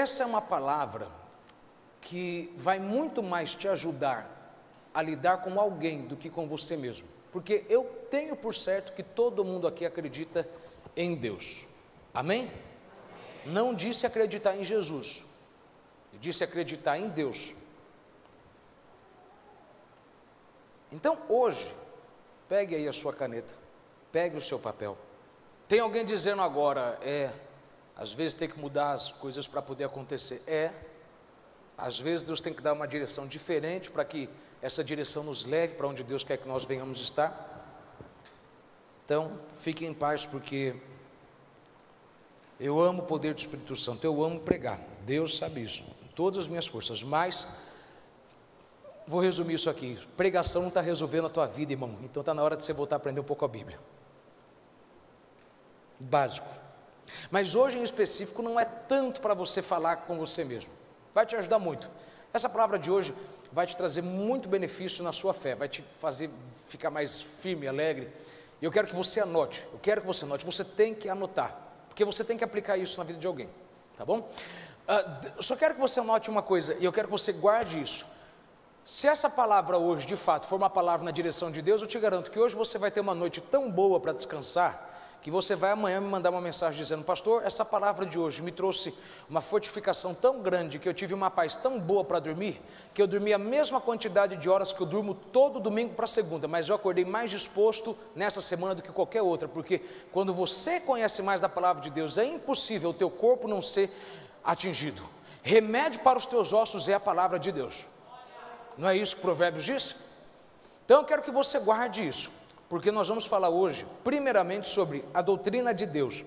essa é uma palavra que vai muito mais te ajudar a lidar com alguém do que com você mesmo. Porque eu tenho por certo que todo mundo aqui acredita em Deus. Amém? Não disse acreditar em Jesus, eu disse acreditar em Deus. Então hoje, pegue aí a sua caneta, pegue o seu papel. Tem alguém dizendo agora, às vezes tem que mudar as coisas para poder acontecer. Às vezes Deus tem que dar uma direção diferente para que essa direção nos leve para onde Deus quer que nós venhamos estar. Então, fiquem em paz, porque eu amo o poder do Espírito Santo, eu amo pregar, Deus sabe isso, todas as minhas forças, mas vou resumir isso aqui: pregação não está resolvendo a tua vida, irmão, então está na hora de você voltar a aprender um pouco a Bíblia, básico. Mas hoje em específico não é tanto para você falar com você mesmo, vai te ajudar muito. Essa palavra de hoje vai te trazer muito benefício na sua fé, vai te fazer ficar mais firme, alegre. E eu quero que você anote, você tem que anotar, porque você tem que aplicar isso na vida de alguém, tá bom? Eu só quero que você anote uma coisa, e eu quero que você guarde isso. Se essa palavra hoje, de fato, for uma palavra na direção de Deus, eu te garanto que hoje você vai ter uma noite tão boa para descansar, que você vai amanhã me mandar uma mensagem dizendo: pastor, essa palavra de hoje me trouxe uma fortificação tão grande, que eu tive uma paz tão boa para dormir, que eu dormi a mesma quantidade de horas que eu durmo todo domingo para segunda, mas eu acordei mais disposto nessa semana do que qualquer outra, porque quando você conhece mais da palavra de Deus, é impossível o teu corpo não ser atingido. Remédio para os teus ossos é a palavra de Deus, não é isso que Provérbios diz? Então eu quero que você guarde isso, porque nós vamos falar hoje, primeiramente, sobre a doutrina de Deus.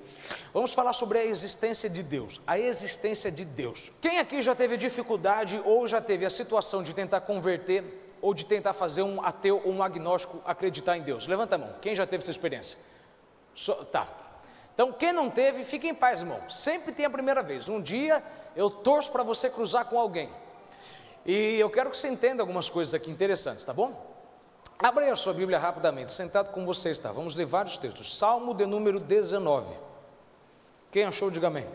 Vamos falar sobre a existência de Deus, a existência de Deus. Quem aqui já teve dificuldade ou já teve a situação de tentar converter, ou de tentar fazer um ateu ou um agnóstico acreditar em Deus? Levanta a mão, quem já teve essa experiência? Tá, então quem não teve, fique em paz, irmão, sempre tem a primeira vez. Um dia eu torço para você cruzar com alguém, e eu quero que você entenda algumas coisas aqui interessantes, tá bom? Abra aí a sua Bíblia rapidamente, sentado como você está. Vamos ler vários textos. Salmo de número 19. Quem achou, diga amém.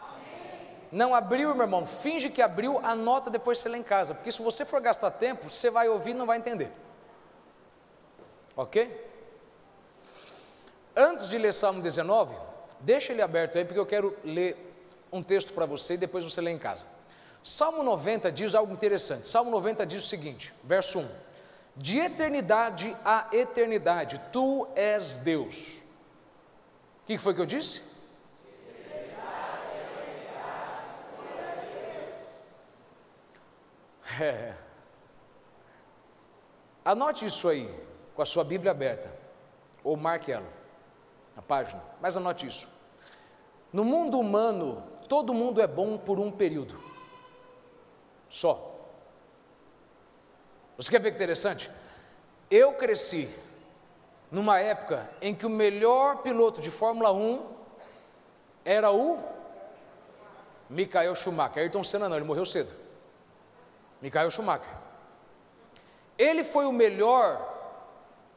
Amém. Não abriu, meu irmão, finge que abriu, anota, depois você lê em casa, porque se você for gastar tempo, você vai ouvir e não vai entender. Ok? Antes de ler Salmo 19, deixa ele aberto aí, porque eu quero ler um texto para você e depois você lê em casa. Salmo 90 diz algo interessante. Salmo 90 diz o seguinte, verso 1. De eternidade a eternidade, tu és Deus. O que foi que eu disse? De eternidade a eternidade, tu és Deus. Anote isso aí, com a sua Bíblia aberta, ou marque ela, a página, mas anote isso. No mundo humano, todo mundo é bom por um período, só. Você quer ver que interessante? Eu cresci numa época em que o melhor piloto de Fórmula 1 era o Michael Schumacher. Ayrton Senna não, ele morreu cedo. Michael Schumacher. Ele foi o melhor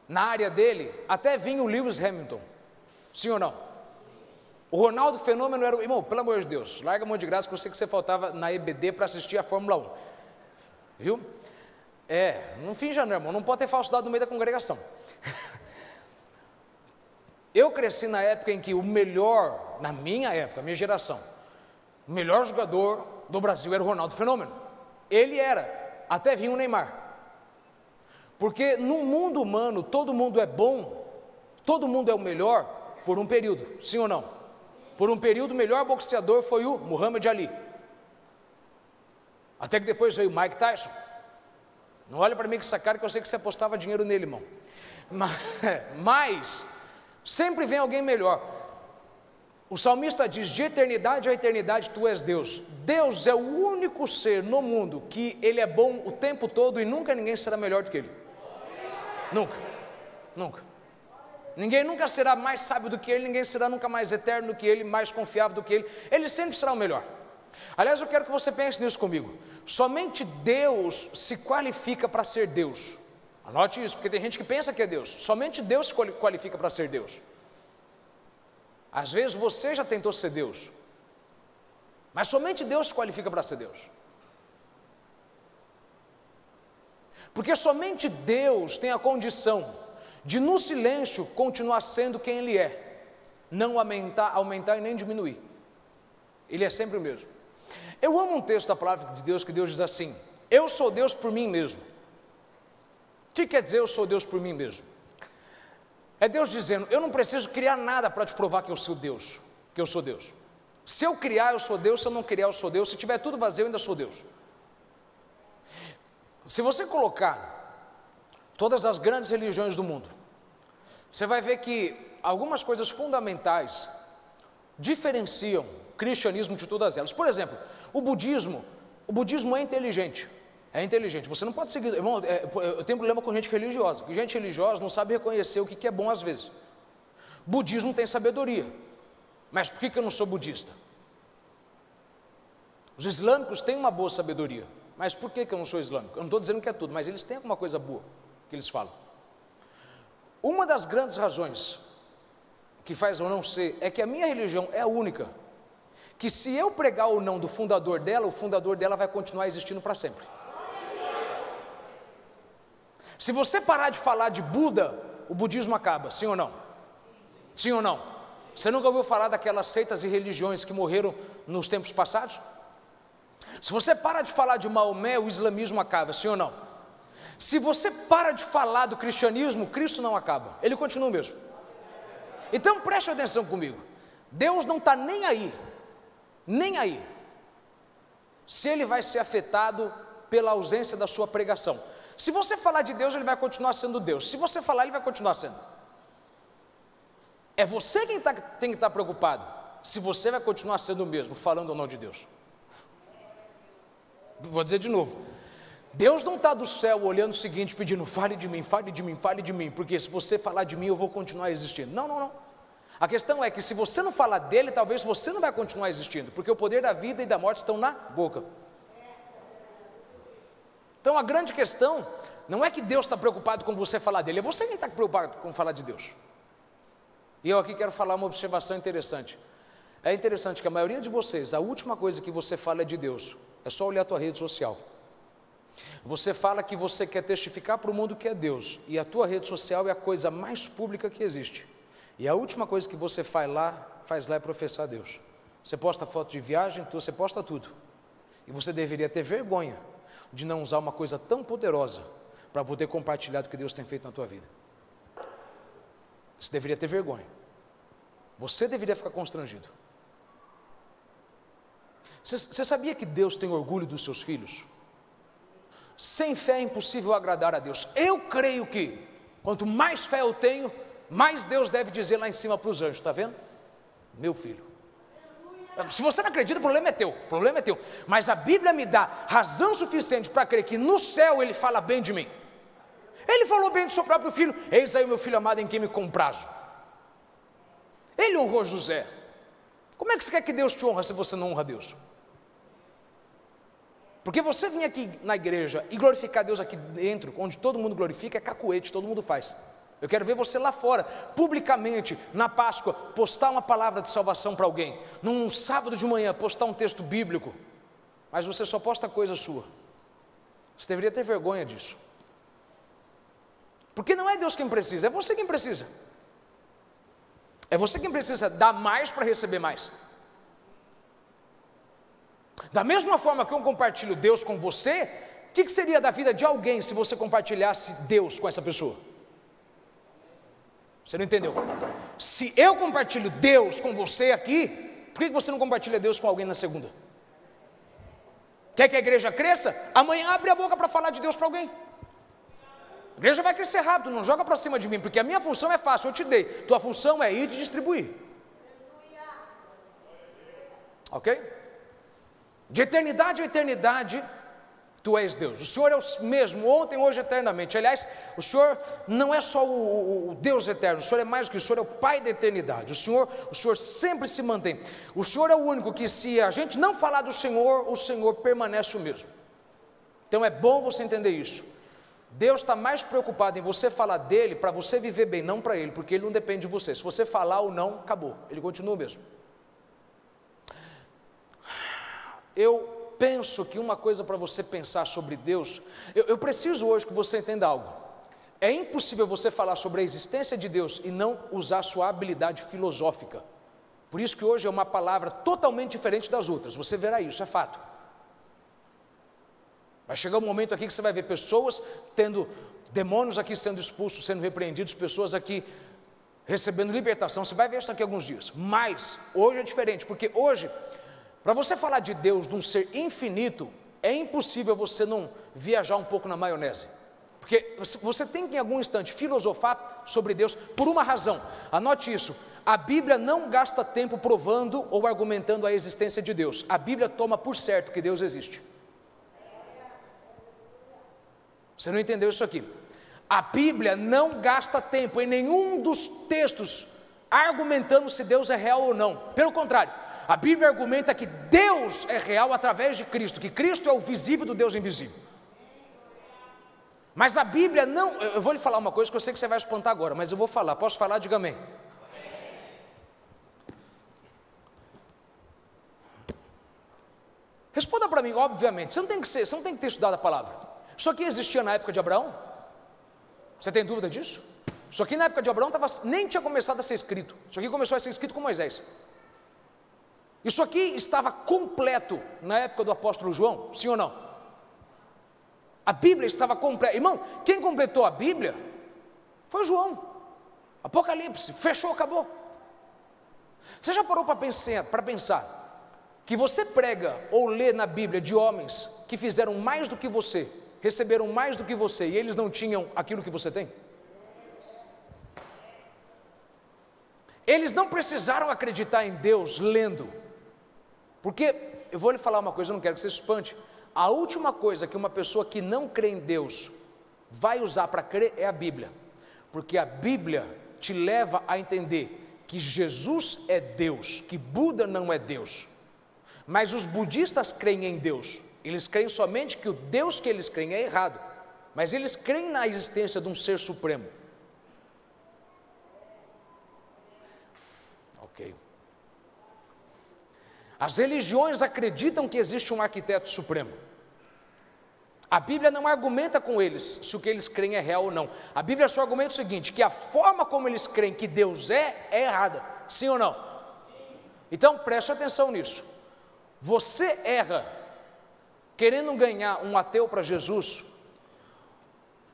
na área dele, até vinha o Lewis Hamilton. Sim ou não? O Ronaldo Fenômeno era o... Irmão, pelo amor de Deus, larga a mão de graça, que eu sei que você faltava na EBD para assistir a Fórmula 1. Viu? Não finja não, irmão, não pode ter falsidade no meio da congregação. Eu cresci na época em que o melhor, na minha época, minha geração, o melhor jogador do Brasil era o Ronaldo Fenômeno. Ele era, até vinha o Neymar. Porque no mundo humano, todo mundo é bom, todo mundo é o melhor por um período, sim ou não? Por um período, o melhor boxeador foi o Muhammad Ali. Até que depois veio o Mike Tyson. Não olha para mim com essa cara, que eu sei que você apostava dinheiro nele, irmão. Mas sempre vem alguém melhor. O salmista diz: de eternidade a eternidade tu és Deus. Deus é o único ser no mundo que ele é bom o tempo todo e nunca ninguém será melhor do que ele. Nunca, nunca. Ninguém nunca será mais sábio do que ele, ninguém será nunca mais eterno do que ele, mais confiável do que ele. Ele sempre será o melhor. Aliás, eu quero que você pense nisso comigo. Somente Deus se qualifica para ser Deus. Anote isso, porque tem gente que pensa que é Deus. Somente Deus se qualifica para ser Deus. Às vezes você já tentou ser Deus. Mas somente Deus se qualifica para ser Deus. Porque somente Deus tem a condição de no silêncio continuar sendo quem Ele é, não aumentar e nem diminuir. Ele é sempre o mesmo. Eu amo um texto da palavra de Deus que Deus diz assim: eu sou Deus por mim mesmo. O que quer dizer eu sou Deus por mim mesmo? É Deus dizendo: eu não preciso criar nada para te provar que eu sou Deus, que eu sou Deus. Se eu criar, eu sou Deus. Se eu não criar, eu sou Deus. Se tiver tudo vazio, eu ainda sou Deus. Se você colocar todas as grandes religiões do mundo, você vai ver que algumas coisas fundamentais diferenciam o cristianismo de todas elas. Por exemplo, o budismo é inteligente. É inteligente. Você não pode seguir. Irmão, eu tenho problema com gente religiosa. Que gente religiosa não sabe reconhecer o que é bom às vezes. Budismo tem sabedoria. Mas por que eu não sou budista? Os islâmicos têm uma boa sabedoria. Mas por que eu não sou islâmico? Eu não estou dizendo que é tudo, mas eles têm alguma coisa boa que eles falam. Uma das grandes razões que faz eu não ser é que a minha religião é a única que, se eu pregar ou não do fundador dela, o fundador dela vai continuar existindo para sempre. Se você parar de falar de Buda, o budismo acaba, sim ou não? Sim ou não? Você nunca ouviu falar daquelas seitas e religiões que morreram nos tempos passados? Se você para de falar de Maomé, o islamismo acaba, sim ou não? Se você para de falar do cristianismo, Cristo não acaba, ele continua o mesmo. Então preste atenção comigo, Deus não está nem aí, se ele vai ser afetado pela ausência da sua pregação. Se você falar de Deus, ele vai continuar sendo Deus. Se você falar, ele vai continuar sendo. É você quem tem que estar preocupado, se você vai continuar sendo o mesmo, falando ou não de Deus. Vou dizer de novo, Deus não está do céu olhando o seguinte, pedindo: fale de mim, fale de mim, fale de mim, porque se você falar de mim, eu vou continuar existindo. Não. A questão é que se você não falar dele, talvez você não vai continuar existindo, porque o poder da vida e da morte estão na boca. Então a grande questão não é que Deus está preocupado com você falar dele, é você quem está preocupado com falar de Deus. E eu aqui quero falar uma observação interessante. É interessante que a maioria de vocês, a última coisa que você fala é de Deus. É só olhar a tua rede social. Você fala que você quer testificar para o mundo que é Deus, e a tua rede social é a coisa mais pública que existe. E a última coisa que você faz lá é professar Deus. Você posta foto de viagem, você posta tudo. E você deveria ter vergonha de não usar uma coisa tão poderosa para poder compartilhar do que Deus tem feito na tua vida. Você deveria ter vergonha. Você deveria ficar constrangido. Você sabia que Deus tem orgulho dos seus filhos? Sem fé é impossível agradar a Deus. Eu creio que quanto mais fé eu tenho, mais Deus deve dizer lá em cima para os anjos, está vendo? Meu filho. Se você não acredita, o problema é teu. Mas a Bíblia me dá razão suficiente para crer que no céu ele fala bem de mim. Ele falou bem do seu próprio filho: eis aí o meu filho amado em quem me comprazo. Ele honrou José. Como é que você quer que Deus te honra se você não honra Deus? Porque você vir aqui na igreja e glorificar Deus aqui dentro, onde todo mundo glorifica, é cacuete, todo mundo faz. Eu quero ver você lá fora, publicamente, na Páscoa, postar uma palavra de salvação para alguém. Num sábado de manhã, postar um texto bíblico. Mas você só posta coisa sua. Você deveria ter vergonha disso. Porque não é Deus quem precisa, é você quem precisa. É você quem precisa dar mais para receber mais. Da mesma forma que eu compartilho Deus com você, o que seria da vida de alguém se você compartilhasse Deus com essa pessoa? Você não entendeu? Se eu compartilho Deus com você aqui, por que você não compartilha Deus com alguém na segunda? Quer que a igreja cresça? Amanhã abre a boca para falar de Deus para alguém. A igreja vai crescer rápido, não joga para cima de mim, porque a minha função é fácil, eu te dei. Tua função é ir e distribuir. Ok? De eternidade a eternidade, tu és Deus. O Senhor é o mesmo, ontem, hoje, eternamente. Aliás, o Senhor não é só o Deus eterno, o Senhor é mais do que isso, o Senhor é o Pai da eternidade. O Senhor sempre se mantém. O Senhor é o único que, se a gente não falar do Senhor, o Senhor permanece o mesmo. Então é bom você entender isso. Deus está mais preocupado em você falar dele para você viver bem, não para ele, porque ele não depende de você. Se você falar ou não, acabou, ele continua o mesmo. eu penso que uma coisa para você pensar sobre Deus, eu preciso hoje que você entenda algo. É impossível você falar sobre a existência de Deus e não usar sua habilidade filosófica. Por isso que hoje é uma palavra totalmente diferente das outras, você verá isso, é fato. Vai chegar um momento aqui que você vai ver pessoas tendo demônios aqui sendo expulsos, sendo repreendidos, pessoas aqui recebendo libertação, você vai ver isso daqui a alguns dias. Mas hoje é diferente, porque hoje, para você falar de Deus, de um ser infinito, é impossível você não viajar um pouco na maionese. Porque você tem que em algum instante filosofar sobre Deus por uma razão. Anote isso, a Bíblia não gasta tempo provando ou argumentando a existência de Deus. A Bíblia toma por certo que Deus existe. Você não entendeu isso aqui? A Bíblia não gasta tempo em nenhum dos textos argumentando se Deus é real ou não. Pelo contrário, a Bíblia argumenta que Deus é real através de Cristo, que Cristo é o visível do Deus invisível. Mas a Bíblia não, eu vou lhe falar uma coisa que eu sei que você vai espantar agora, mas eu vou falar, posso falar? Diga amém. Responda para mim, obviamente, você não tem que ter estudado a palavra. Isso aqui existia na época de Abraão? Você tem dúvida disso? Isso aqui na época de Abraão nem tinha começado a ser escrito. Isso aqui começou a ser escrito com Moisés. Isso aqui estava completo na época do apóstolo João, sim ou não? A Bíblia estava completa. Irmão, quem completou a Bíblia foi João. Apocalipse, fechou, acabou. Você já parou para pensar que você prega ou lê na Bíblia de homens que fizeram mais do que você, receberam mais do que você, e eles não tinham aquilo que você tem? Eles não precisaram acreditar em Deus lendo, porque, eu vou lhe falar uma coisa, eu não quero que você se espante, a última coisa que uma pessoa que não crê em Deus vai usar para crer é a Bíblia, porque a Bíblia te leva a entender que Jesus é Deus, que Buda não é Deus, mas os budistas creem em Deus, eles creem somente que o Deus que eles creem é errado, mas eles creem na existência de um ser supremo. Ok. As religiões acreditam que existe um arquiteto supremo. A Bíblia não argumenta com eles se o que eles creem é real ou não. A Bíblia só argumenta o seguinte, que a forma como eles creem que Deus é errada. Sim ou não? Então preste atenção nisso. Você erra querendo ganhar um ateu para Jesus.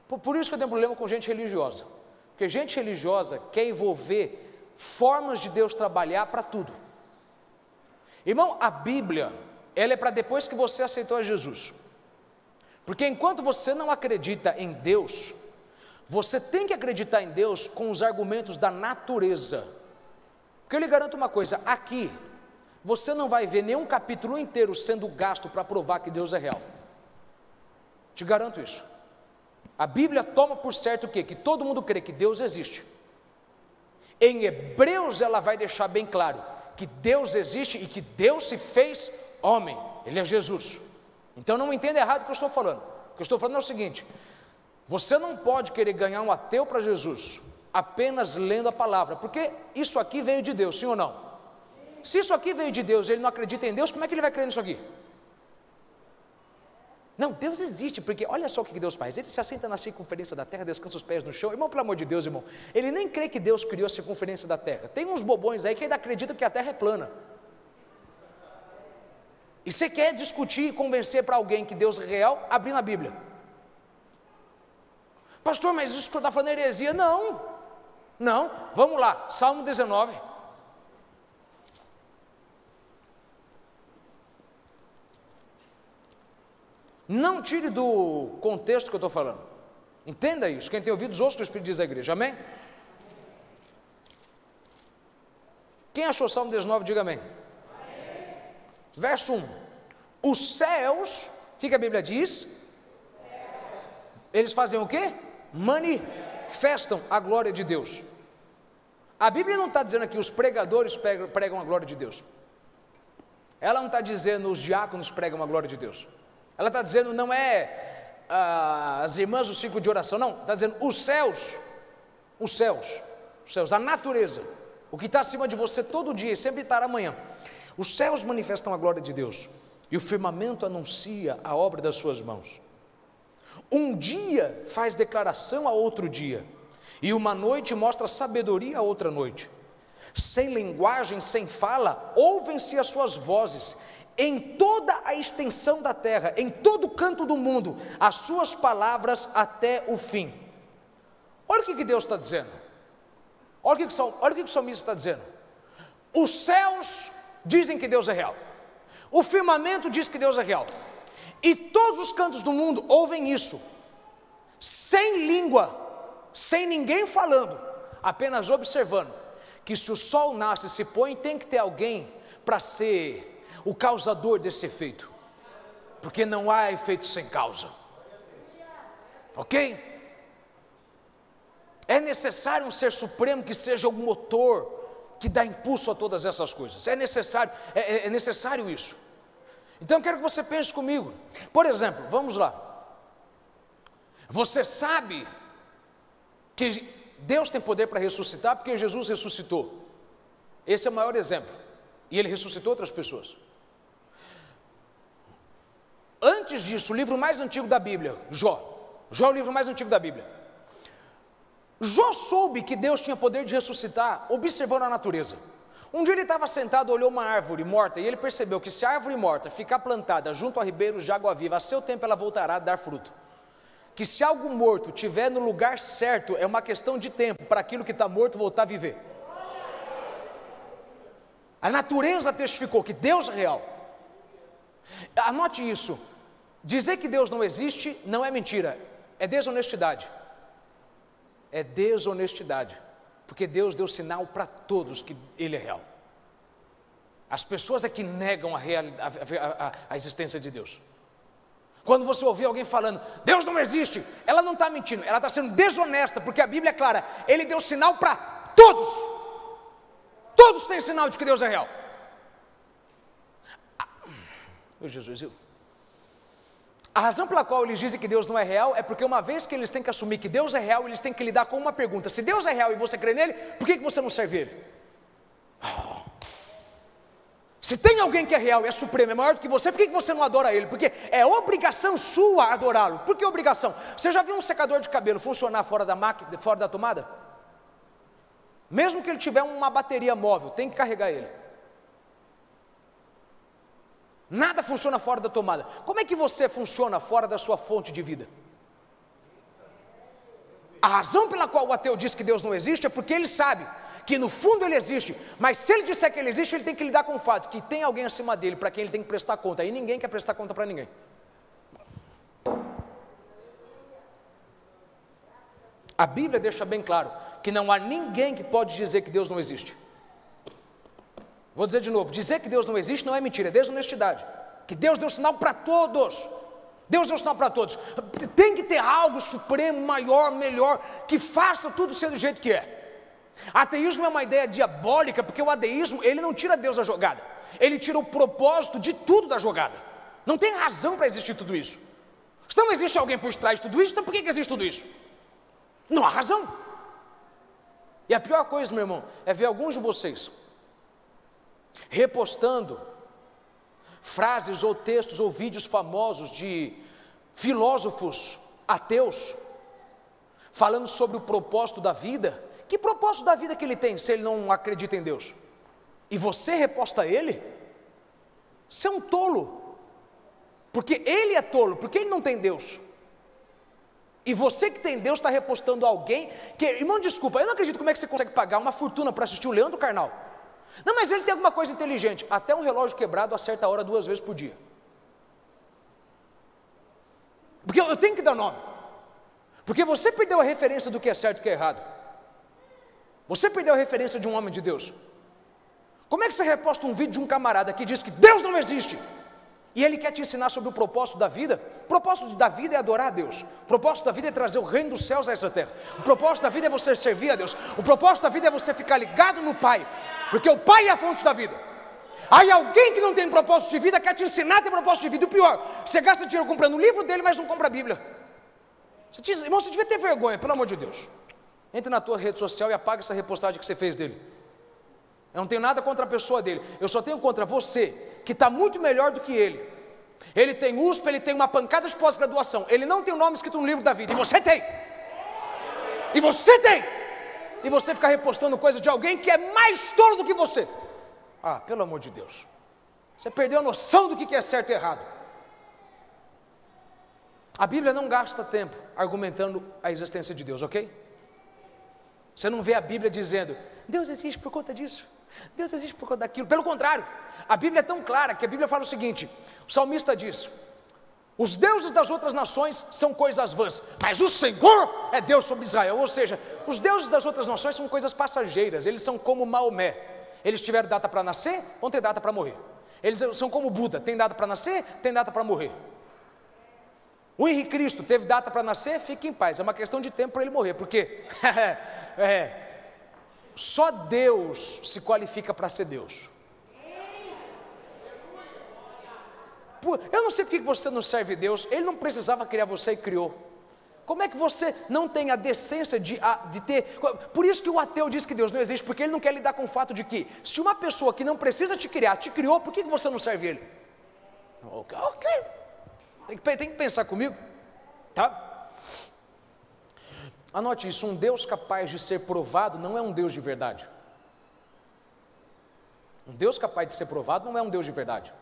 Por isso que eu tenho problema com gente religiosa. Porque gente religiosa quer envolver formas de Deus trabalhar para tudo. Irmão, a Bíblia, ela é para depois que você aceitou a Jesus. Porque enquanto você não acredita em Deus, você tem que acreditar em Deus com os argumentos da natureza. Porque eu lhe garanto uma coisa, aqui, você não vai ver nenhum capítulo inteiro sendo gasto para provar que Deus é real. Te garanto isso. A Bíblia toma por certo o quê? Que todo mundo crê que Deus existe. Em Hebreus ela vai deixar bem claro que Deus existe e que Deus se fez homem, Ele é Jesus. Então não entenda errado o que eu estou falando. O que eu estou falando é o seguinte, você não pode querer ganhar um ateu para Jesus apenas lendo a palavra, porque isso aqui veio de Deus, sim ou não? Se isso aqui veio de Deus e ele não acredita em Deus, como é que ele vai crer nisso aqui? Não, Deus existe, porque olha só o que Deus faz, ele se assenta na circunferência da terra, descansa os pés no chão. Irmão, pelo amor de Deus, irmão, ele nem crê que Deus criou a circunferência da terra. Tem uns bobões aí que ainda acreditam que a terra é plana. E você quer discutir e convencer para alguém que Deus é real, abrindo a Bíblia. Pastor, mas isso que o senhor está falando é heresia? Não, vamos lá, Salmo 19. Não tire do contexto que eu estou falando. Entenda isso. Quem tem ouvidos, ouça o que o Espírito diz à igreja. Amém? Quem achou Salmo 19, diga amém. Verso 1. Os céus, o que a Bíblia diz? Eles fazem o quê? Manifestam a glória de Deus. A Bíblia não está dizendo aqui os pregadores pregam a glória de Deus. Ela não está dizendo os diáconos pregam a glória de Deus. Ela está dizendo não é as irmãs do ciclo de oração, não, está dizendo os céus, a natureza, o que está acima de você todo dia e sempre estará amanhã. Os céus manifestam a glória de Deus. e o firmamento anuncia a obra das suas mãos. Um dia faz declaração a outro dia, e uma noite mostra sabedoria a outra noite. Sem linguagem, sem fala, ouvem-se as suas vozes. Em toda a extensão da terra, em todo canto do mundo, as suas palavras até o fim. Olha o que Deus está dizendo. Olha o que o salmista está dizendo. Os céus dizem que Deus é real. O firmamento diz que Deus é real. E todos os cantos do mundo ouvem isso. Sem língua, sem ninguém falando, apenas observando. Que se o sol nasce e se põe, tem que ter alguém para ser o causador desse efeito, porque não há efeito sem causa, ok? É necessário um ser supremo que seja o motor, que dá impulso a todas essas coisas, é necessário isso. Então eu quero que você pense comigo, por exemplo, vamos lá, você sabe que Deus tem poder para ressuscitar, porque Jesus ressuscitou, esse é o maior exemplo, e Ele ressuscitou outras pessoas. Antes disso, o livro mais antigo da Bíblia, Jó é o livro mais antigo da Bíblia. Jó soube que Deus tinha poder de ressuscitar, observando a natureza. Um dia ele estava sentado, olhou uma árvore morta, e ele percebeu que se a árvore morta ficar plantada junto a ribeiros de água viva, a seu tempo ela voltará a dar fruto. Que se algo morto estiver no lugar certo, é uma questão de tempo para aquilo que está morto voltar a viver. A natureza testificou que Deus é real. Anote isso, dizer que Deus não existe não é mentira, é desonestidade, porque Deus deu sinal para todos que Ele é real. As pessoas é que negam a existência de Deus. Quando você ouvir alguém falando, Deus não existe, ela não está mentindo, ela está sendo desonesta, porque a Bíblia é clara, Ele deu sinal para todos, todos têm sinal de que Deus é real. Meu Jesus, a razão pela qual eles dizem que Deus não é real é porque uma vez que eles têm que assumir que Deus é real, eles têm que lidar com uma pergunta: se Deus é real e você crê nele, por que você não serve Ele? Se tem alguém que é real e é supremo, é maior do que você, por que você não adora Ele? Porque é obrigação sua adorá-lo. Por que obrigação? Você já viu um secador de cabelo funcionar fora da máquina, fora da tomada? Mesmo que ele tiver uma bateria móvel, tem que carregar ele. Nada funciona fora da tomada. Como é que você funciona fora da sua fonte de vida? A razão pela qual o ateu diz que Deus não existe é porque ele sabe que no fundo Ele existe, mas se ele disser que Ele existe, ele tem que lidar com o fato que tem alguém acima dele para quem ele tem que prestar conta, e ninguém quer prestar conta para ninguém. A Bíblia deixa bem claro que não há ninguém que pode dizer que Deus não existe. Vou dizer de novo, dizer que Deus não existe não é mentira, é desonestidade. Que Deus deu sinal para todos. Deus deu sinal para todos. Tem que ter algo supremo, maior, melhor, que faça tudo ser do jeito que é. Ateísmo é uma ideia diabólica, porque o ateísmo, ele não tira Deus da jogada. Ele tira o propósito de tudo da jogada. Não tem razão para existir tudo isso. Se não existe alguém por trás de tudo isso, então por que existe tudo isso? Não há razão. E a pior coisa, meu irmão, é ver alguns de vocês repostando frases ou textos ou vídeos famosos de filósofos ateus falando sobre o propósito da vida. Que propósito da vida que ele tem se ele não acredita em Deus? E você reposta ele? Você é um tolo, porque ele é tolo, porque ele não tem Deus. E você que tem Deus está repostando alguém que, irmão, desculpa, eu não acredito como é que você consegue pagar uma fortuna para assistir o Leandro Carnal. Não, mas ele tem alguma coisa inteligente. Até um relógio quebrado acerta a hora 2 vezes por dia. Porque eu tenho que dar nome. Porque você perdeu a referência do que é certo e o que é errado. Você perdeu a referência de um homem de Deus. Como é que você reposta um vídeo de um camarada que diz que Deus não existe? E ele quer te ensinar sobre o propósito da vida? O propósito da vida é adorar a Deus. O propósito da vida é trazer o reino dos céus a essa terra. O propósito da vida é você servir a Deus. O propósito da vida é você ficar ligado no Pai. Porque o Pai é a fonte da vida. Aí alguém que não tem propósito de vida quer te ensinar a ter propósito de vida. E o pior, você gasta dinheiro comprando o livro dele, mas não compra a Bíblia. Irmão, você devia ter vergonha, pelo amor de Deus. Entre na tua rede social e apaga essa repostagem que você fez dele. Eu não tenho nada contra a pessoa dele. Eu só tenho contra você, que está muito melhor do que ele, Ele tem USP, ele tem uma pancada de pós-graduação. Ele não tem o nome escrito no livro da vida. E você tem. E você tem. E você fica repostando coisa de alguém que é mais tolo do que você. Ah, pelo amor de Deus. Você perdeu a noção do que é certo e errado. A Bíblia não gasta tempo argumentando a existência de Deus, ok? Você não vê a Bíblia dizendo, Deus existe por conta disso, Deus existe por conta daquilo. Pelo contrário, a Bíblia é tão clara que a Bíblia fala o seguinte, o salmista diz, os deuses das outras nações são coisas vãs, mas o Senhor é Deus sobre Israel. Ou seja, os deuses das outras nações são coisas passageiras, eles são como Maomé. Eles tiveram data para nascer, vão ter data para morrer. Eles são como Buda, tem data para nascer, tem data para morrer. O Henrique Cristo teve data para nascer, fique em paz, é uma questão de tempo para ele morrer, porque só Deus se qualifica para ser Deus. Eu não sei porque você não serve Deus, Ele não precisava criar você e criou. Como é que você não tem a decência de ter... Por isso que o ateu diz que Deus não existe, porque ele não quer lidar com o fato de que, se uma pessoa que não precisa te criar, te criou, por que você não serve Ele? Ok. Tem que pensar comigo, tá? Anote isso, um Deus capaz de ser provado não é um Deus de verdade. Um Deus capaz de ser provado não é um Deus de verdade.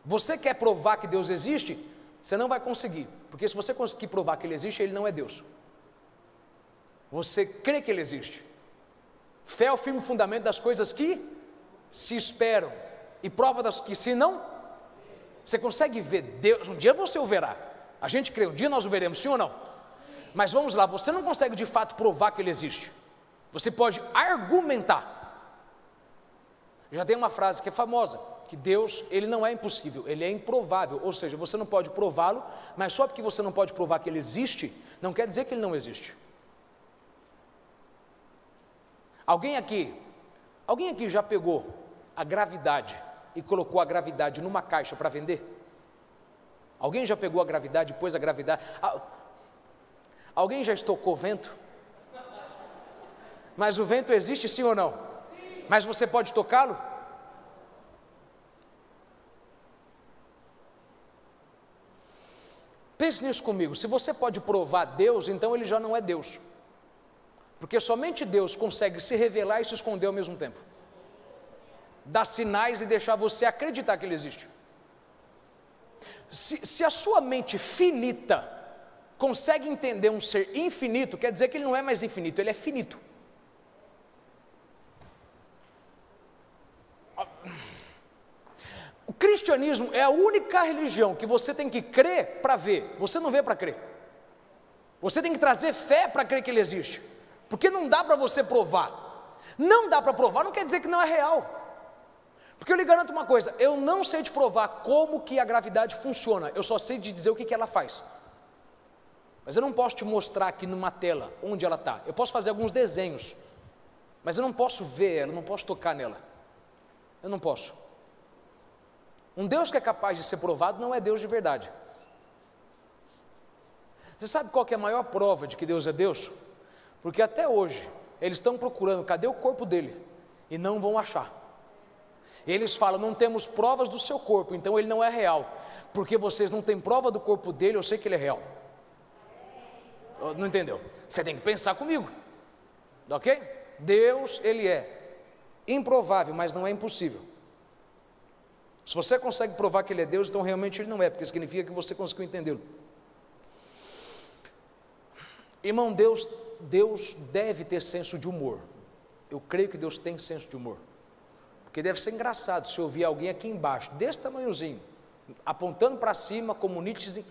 Você quer provar que Deus existe? Você não vai conseguir, porque se você conseguir provar que Ele existe, Ele não é Deus. Você crê que Ele existe. Fé é o firme fundamento das coisas que se esperam, e prova das que se não. Você consegue ver Deus, um dia você o verá. A gente crê, um dia nós o veremos, sim ou não? Mas vamos lá, você não consegue de fato provar que Ele existe. Você pode argumentar. Já tem uma frase que é famosa, que Deus, Ele não é impossível, Ele é improvável. Ou seja, você não pode prová-lo, mas só porque você não pode provar que Ele existe, não quer dizer que Ele não existe. Alguém aqui já pegou a gravidade e colocou a gravidade numa caixa para vender? Alguém já pegou a gravidade e pôs a gravidade? Alguém já estocou vento? Mas o vento existe, sim ou não? Sim. Mas você pode tocá-lo? Pense nisso comigo, se você pode provar Deus, então Ele já não é Deus. Porque somente Deus consegue se revelar e se esconder ao mesmo tempo. Dar sinais e deixar você acreditar que Ele existe. Se a sua mente finita consegue entender um ser infinito, quer dizer que Ele não é mais infinito, Ele é finito. O cristianismo é a única religião que você tem que crer para ver, você não vê para crer. Você tem que trazer fé para crer que Ele existe, porque não dá para você provar. Não dá para provar não quer dizer que não é real. Porque eu lhe garanto uma coisa, eu não sei te provar como que a gravidade funciona, eu só sei te dizer o que ela faz. Mas eu não posso te mostrar aqui numa tela onde ela está. Eu posso fazer alguns desenhos, mas eu não posso ver ela, eu não posso tocar nela. Eu não posso. Um Deus que é capaz de ser provado não é Deus de verdade. Você sabe qual que é a maior prova de que Deus é Deus? Porque até hoje, eles estão procurando, cadê o corpo dele? E não vão achar. Eles falam, não temos provas do seu corpo, então ele não é real. Porque vocês não têm prova do corpo dele, eu sei que ele é real. Não entendeu? Você tem que pensar comigo. Ok? Deus, Ele é improvável, mas não é impossível. Se você consegue provar que Ele é Deus, então realmente Ele não é, porque significa que você conseguiu entendê-lo. Irmão, Deus deve ter senso de humor. Eu creio que Deus tem senso de humor. Porque deve ser engraçado se ouvir alguém aqui embaixo, desse tamanhozinho, apontando para cima, como Nietzsche,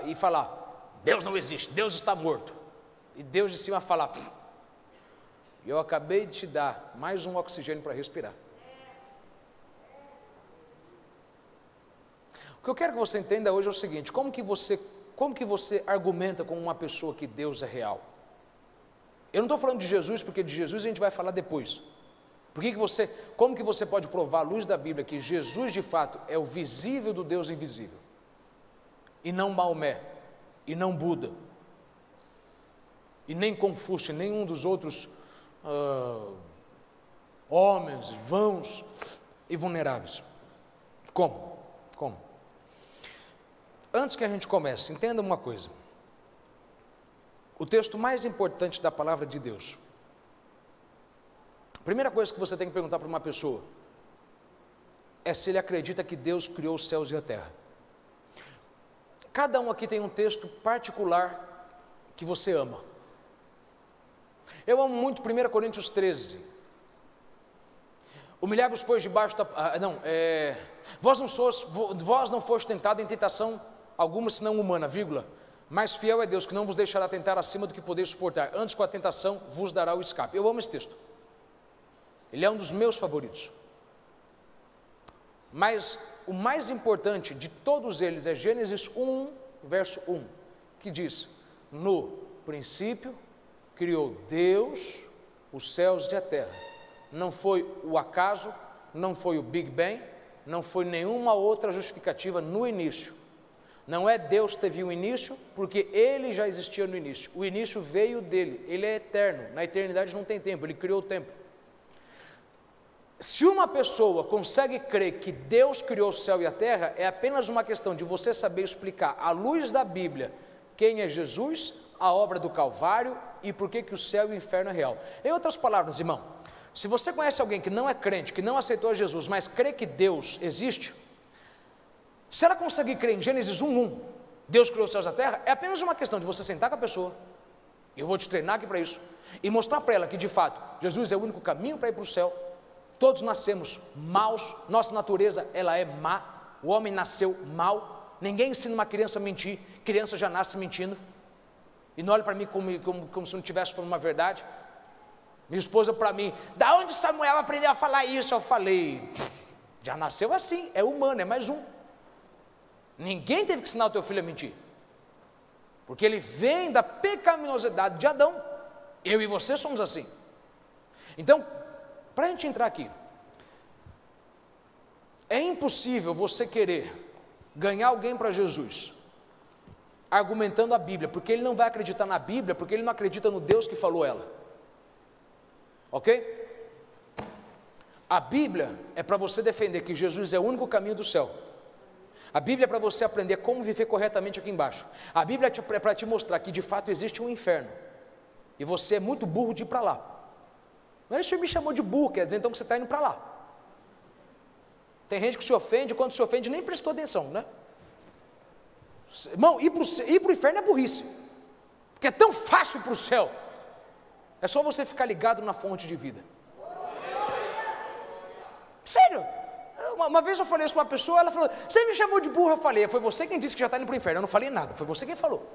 e falar, Deus não existe, Deus está morto. E Deus de cima falar, eu acabei de te dar mais um oxigênio para respirar. O que eu quero que você entenda hoje é o seguinte, como que você argumenta com uma pessoa que Deus é real? Eu não estou falando de Jesus, porque de Jesus a gente vai falar depois. Como que você pode provar à luz da Bíblia que Jesus de fato é o visível do Deus invisível? E não Maomé, e não Buda, e nem Confúcio, e nenhum dos outros homens vãos e vulneráveis. Como? Como? Antes que a gente comece, entenda uma coisa. O texto mais importante da palavra de Deus. A primeira coisa que você tem que perguntar para uma pessoa é se ele acredita que Deus criou os céus e a terra. Cada um aqui tem um texto particular que você ama. Eu amo muito 1 Coríntios 13. Humilhai-vos, pois, debaixo da... Vós não foste tentado em tentação alguma, senão humana, vírgula. Mas fiel é Deus, que não vos deixará tentar acima do que podeis suportar. Antes, com a tentação, vos dará o escape. Eu amo esse texto. Ele é um dos meus favoritos. Mas o mais importante de todos eles é Gênesis 1, verso 1, que diz: no princípio criou Deus os céus e a terra. Não foi o acaso, não foi o Big Bang, não foi nenhuma outra justificativa no início. Não é Deus teve um início, porque Ele já existia no início. O início veio dEle, Ele é eterno, na eternidade não tem tempo, Ele criou o tempo. Se uma pessoa consegue crer que Deus criou o céu e a terra, é apenas uma questão de você saber explicar, à luz da Bíblia, quem é Jesus, a obra do Calvário e por que o céu e o inferno é real. Em outras palavras, irmão, se você conhece alguém que não é crente, que não aceitou Jesus, mas crê que Deus existe, se ela conseguir crer em Gênesis 1:1, Deus criou os céus e a terra, é apenas uma questão de você sentar com a pessoa, eu vou te treinar aqui para isso, e mostrar para ela que de fato, Jesus é o único caminho para ir para o céu. Todos nascemos maus, nossa natureza ela é má, o homem nasceu mal, ninguém ensina uma criança a mentir, criança já nasce mentindo, e não olha para mim como se não estivesse falando uma verdade. Minha esposa para mim, da onde Samuel aprendeu a falar isso? Eu falei, já nasceu assim, é humano, é mais um. Ninguém teve que ensinar o teu filho a mentir, porque ele vem da pecaminosidade de Adão, eu e você somos assim. Então, para a gente entrar aqui, é impossível você querer ganhar alguém para Jesus, argumentando a Bíblia, porque ele não vai acreditar na Bíblia, porque ele não acredita no Deus que falou ela, ok? A Bíblia é para você defender que Jesus é o único caminho do céu, a Bíblia é para você aprender como viver corretamente aqui embaixo, a Bíblia é para te mostrar que de fato existe um inferno, e você é muito burro de ir para lá. Mas o senhor me chamou de burro, quer dizer então que você está indo para lá. Tem gente que se ofende, quando se ofende nem prestou atenção, né? Irmão, ir para o inferno é burrice, porque é tão fácil para o céu, é só você ficar ligado na fonte de vida. Sério, uma vez eu falei isso para uma pessoa, ela falou, você me chamou de burro, eu falei, foi você quem disse que já está indo para o inferno, eu não falei nada, foi você quem falou.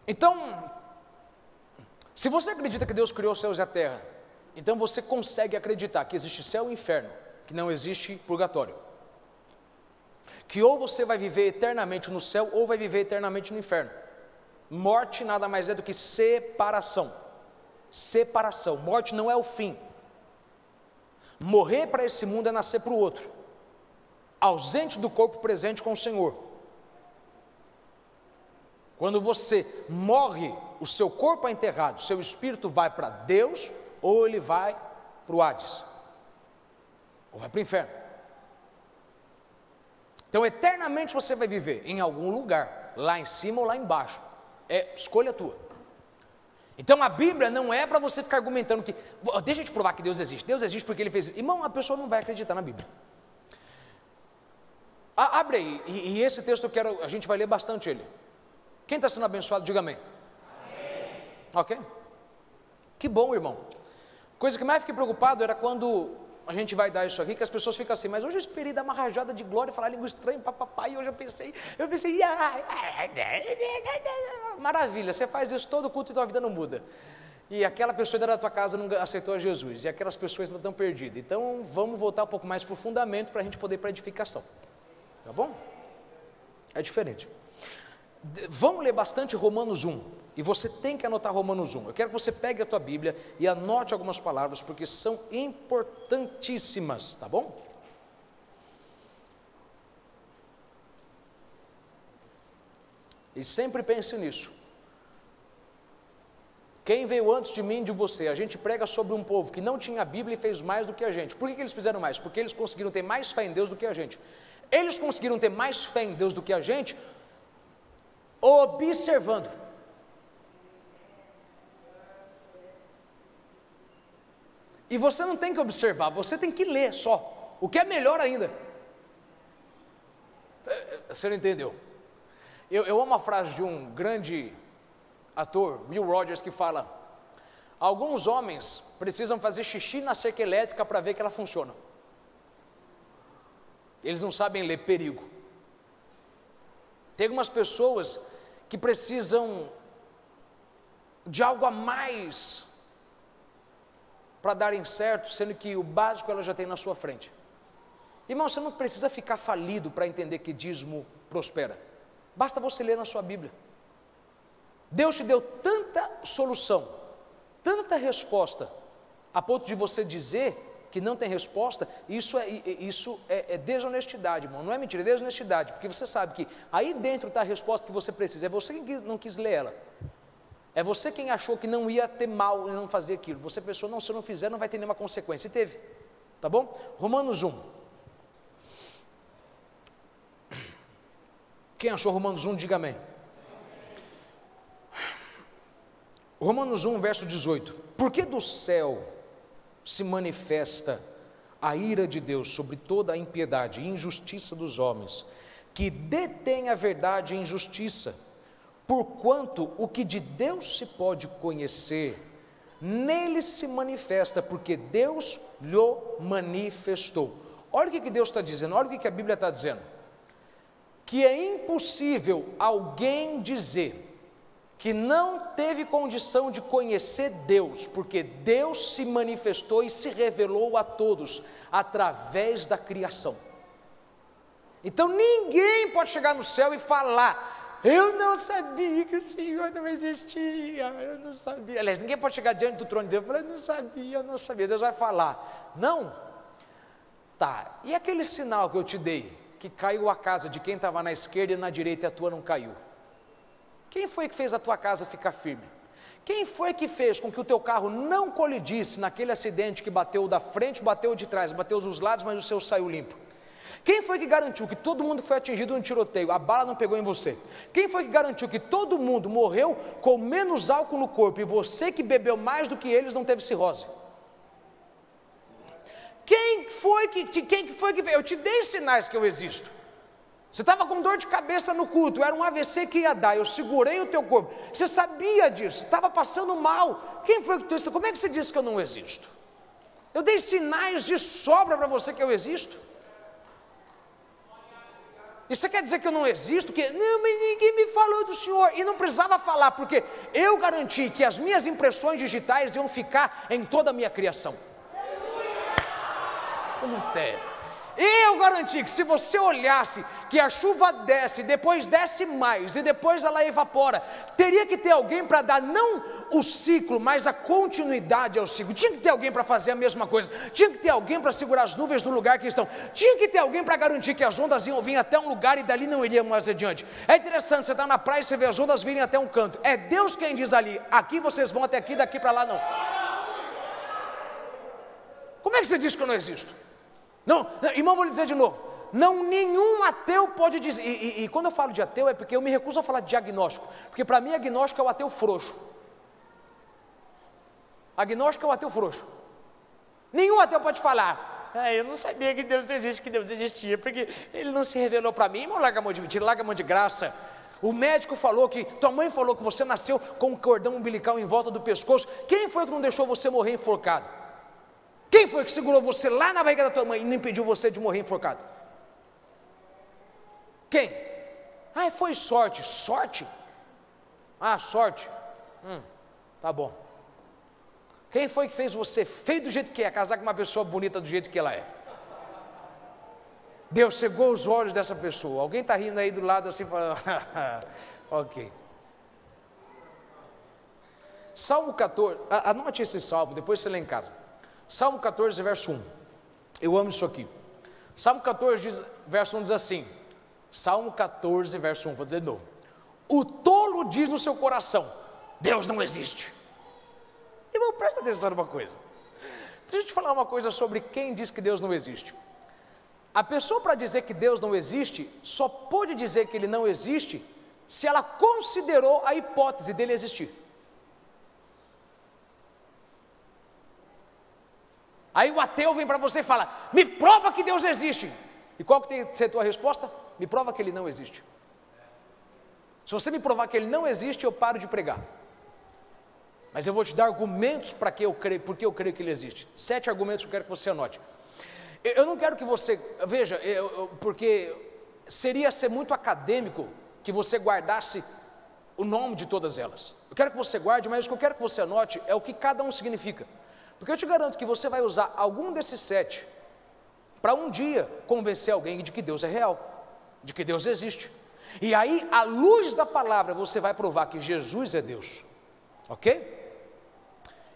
Então, se você acredita que Deus criou os céus e a terra, então você consegue acreditar que existe céu e inferno, que não existe purgatório, que ou você vai viver eternamente no céu ou vai viver eternamente no inferno. Morte nada mais é do que separação, morte não é o fim, morrer para esse mundo é nascer para o outro, ausente do corpo, presente com o Senhor. Quando você morre, o seu corpo é enterrado, seu espírito vai para Deus, ou ele vai para o Hades, ou vai para o inferno. Então eternamente você vai viver em algum lugar, lá em cima ou lá embaixo, é escolha tua. Então a Bíblia não é para você ficar argumentando que, deixa eu te provar que Deus existe porque Ele fez isso. Irmão, a pessoa não vai acreditar na Bíblia. Abre aí, e esse texto a gente vai ler bastante ele. Quem está sendo abençoado, diga amém. Amém. Ok? Que bom, irmão. Coisa que mais fiquei preocupado era quando a gente vai dar isso aqui, que as pessoas ficam assim, mas hoje eu esperei dar uma rajada de glória, falar língua estranha, papapá, e hoje eu pensei, maravilha, você faz isso todo culto e tua vida não muda. E aquela pessoa ainda da tua casa não aceitou a Jesus, e aquelas pessoas ainda estão perdidas. Então vamos voltar um pouco mais para o fundamento, para a gente poder ir para a edificação. Tá bom? É diferente. Vamos ler bastante Romanos 1, e você tem que anotar Romanos 1, eu quero que você pegue a tua Bíblia e anote algumas palavras, porque são importantíssimas, tá bom? E sempre pense nisso, Quem veio antes de mim e de você? A gente prega sobre um povo que não tinha Bíblia e fez mais do que a gente. Por que eles fizeram mais? Porque eles conseguiram ter mais fé em Deus do que a gente. Eles conseguiram ter mais fé em Deus do que a gente, observando. E você não tem que observar, você tem que ler só, o que é melhor ainda. Você não entendeu? Eu amo a frase de um grande ator, Will Rogers, que fala: alguns homens precisam fazer xixi na cerca elétrica para ver que ela funciona. Eles não sabem ler perigo. Tem algumas pessoas que precisam de algo a mais para darem certo, sendo que o básico ela já tem na sua frente. Irmão, você não precisa ficar falido para entender que dízimo prospera. Basta você ler na sua Bíblia. Deus te deu tanta solução, tanta resposta, a ponto de você dizer que não tem resposta. Isso é desonestidade, irmão. Não é mentira, é desonestidade, porque você sabe que aí dentro está a resposta que você precisa. É você que não quis ler ela. É você quem achou que não ia ter mal em não fazer aquilo. Você pensou, não, se eu não fizer não vai ter nenhuma consequência. E teve, tá bom? Romanos 1. Quem achou Romanos 1, diga amém. Romanos 1, verso 18. Porque do céu se manifesta a ira de Deus sobre toda a impiedade e injustiça dos homens, que detém a verdade em justiça, porquanto o que de Deus se pode conhecer, nele se manifesta, porque Deus lhe manifestou. Olha o que Deus está dizendo, olha o que a Bíblia está dizendo, que é impossível alguém dizer que não teve condição de conhecer Deus, porque Deus se manifestou e se revelou a todos, através da criação. Então ninguém pode chegar no céu e falar: eu não sabia que o Senhor não existia, eu não sabia. Aliás, ninguém pode chegar diante do trono de Deus e falar: eu não sabia. Deus vai falar: não, tá, e aquele sinal que eu te dei, que caiu a casa de quem estava na esquerda e na direita e a tua não caiu? Quem foi que fez a tua casa ficar firme? Quem foi que fez com que o teu carro não colidisse naquele acidente que bateu da frente, bateu de trás, bateu dos lados, mas o seu saiu limpo? Quem foi que garantiu que todo mundo foi atingido no tiroteio, a bala não pegou em você? Quem foi que garantiu que todo mundo morreu com menos álcool no corpo e você que bebeu mais do que eles não teve cirrose? Quem foi que eu te dei sinais que eu existo? Você estava com dor de cabeça no culto, era um AVC que ia dar, eu segurei o teu corpo, você sabia disso, estava passando mal. Quem foi que tu disse? Como é que você disse que eu não existo? Eu dei sinais de sobra para você que eu existo. E você quer dizer que eu não existo? Que não, mas ninguém me falou do Senhor. E não precisava falar, porque eu garanti que as minhas impressões digitais iam ficar em toda a minha criação. Como tem? Eu garanti que se você olhasse que a chuva desce, depois desce mais e depois ela evapora, teria que ter alguém para dar não o ciclo, mas a continuidade ao ciclo. Tinha que ter alguém para fazer a mesma coisa, tinha que ter alguém para segurar as nuvens no lugar que estão, tinha que ter alguém para garantir que as ondas iam vir até um lugar e dali não iriam mais adiante. É interessante, você está na praia e você vê as ondas virem até um canto, é Deus quem diz ali: aqui vocês vão até aqui, daqui para lá não. Como é que você diz que eu não existo? Não, irmão, vou lhe dizer de novo, não, nenhum ateu pode dizer, e quando eu falo de ateu é porque eu me recuso a falar de diagnóstico, porque para mim agnóstico é o ateu frouxo. Agnóstico é o ateu frouxo. Nenhum ateu pode falar: eu não sabia que Deus não existe, que Deus existia, porque Ele não se revelou para mim. Irmão, larga a mão de mentira, larga a mão de graça. O médico falou que, tua mãe falou que você nasceu com um cordão umbilical em volta do pescoço. Quem foi que não deixou você morrer enforcado? Quem foi que segurou você lá na barriga da tua mãe e não impediu você de morrer enforcado? Quem? Foi sorte. Sorte? Sorte. Tá bom. Quem foi que fez você feio do jeito que é, casar com uma pessoa bonita do jeito que ela é? Deus cegou os olhos dessa pessoa. Alguém está rindo aí do lado assim, falando: ok. Salmo 14, anote esse salmo, depois você lê em casa. Salmo 14, verso 1. Eu amo isso aqui. Salmo 14, verso 1 diz assim. Salmo 14, verso 1, vou dizer de novo. O tolo diz no seu coração: Deus não existe. Irmão, presta atenção numa coisa. Deixa eu te falar uma coisa sobre quem diz que Deus não existe. A pessoa, para dizer que Deus não existe, só pode dizer que Ele não existe se ela considerou a hipótese dele existir. Aí o ateu vem para você e fala: me prova que Deus existe. E qual que tem que ser a tua resposta? Me prova que Ele não existe. Se você me provar que Ele não existe, eu paro de pregar. Mas eu vou te dar argumentos para que eu creio, porque eu creio que Ele existe. 7 argumentos que eu quero que você anote. Eu não quero que você, veja, porque seria ser muito acadêmico que você guardasse o nome de todas elas. Eu quero que você guarde, mas o que eu quero que você anote é o que cada um significa. Porque eu te garanto que você vai usar algum desses 7 para um dia convencer alguém de que Deus é real, de que Deus existe. E aí, à luz da palavra, você vai provar que Jesus é Deus. Ok?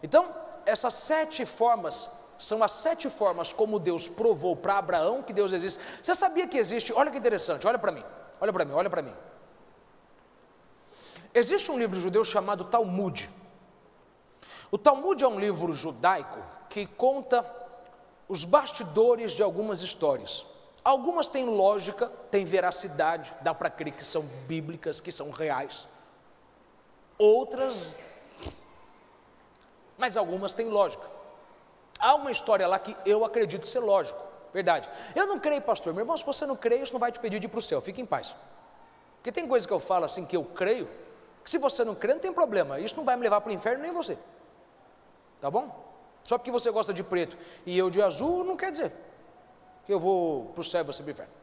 Então, essas 7 formas são as 7 formas como Deus provou para Abraão que Deus existe. Você sabia que existe? Olha que interessante, olha para mim, olha para mim, olha para mim. Existe um livro judeu chamado Talmud. O Talmud é um livro judaico que conta os bastidores de algumas histórias. Algumas têm lógica, têm veracidade, dá para crer que são bíblicas, que são reais. Outras, mas algumas têm lógica. Há uma história lá que eu acredito ser lógico, verdade. Eu não creio, pastor. Meu irmão, se você não crê, isso não vai te pedir de ir para o céu, fique em paz. Porque tem coisa que eu falo assim que eu creio, que se você não crê, não tem problema. Isso não vai me levar para o inferno, nem você. Tá bom? Só porque você gosta de preto e eu de azul, não quer dizer que eu vou para o céu e você para o inferno.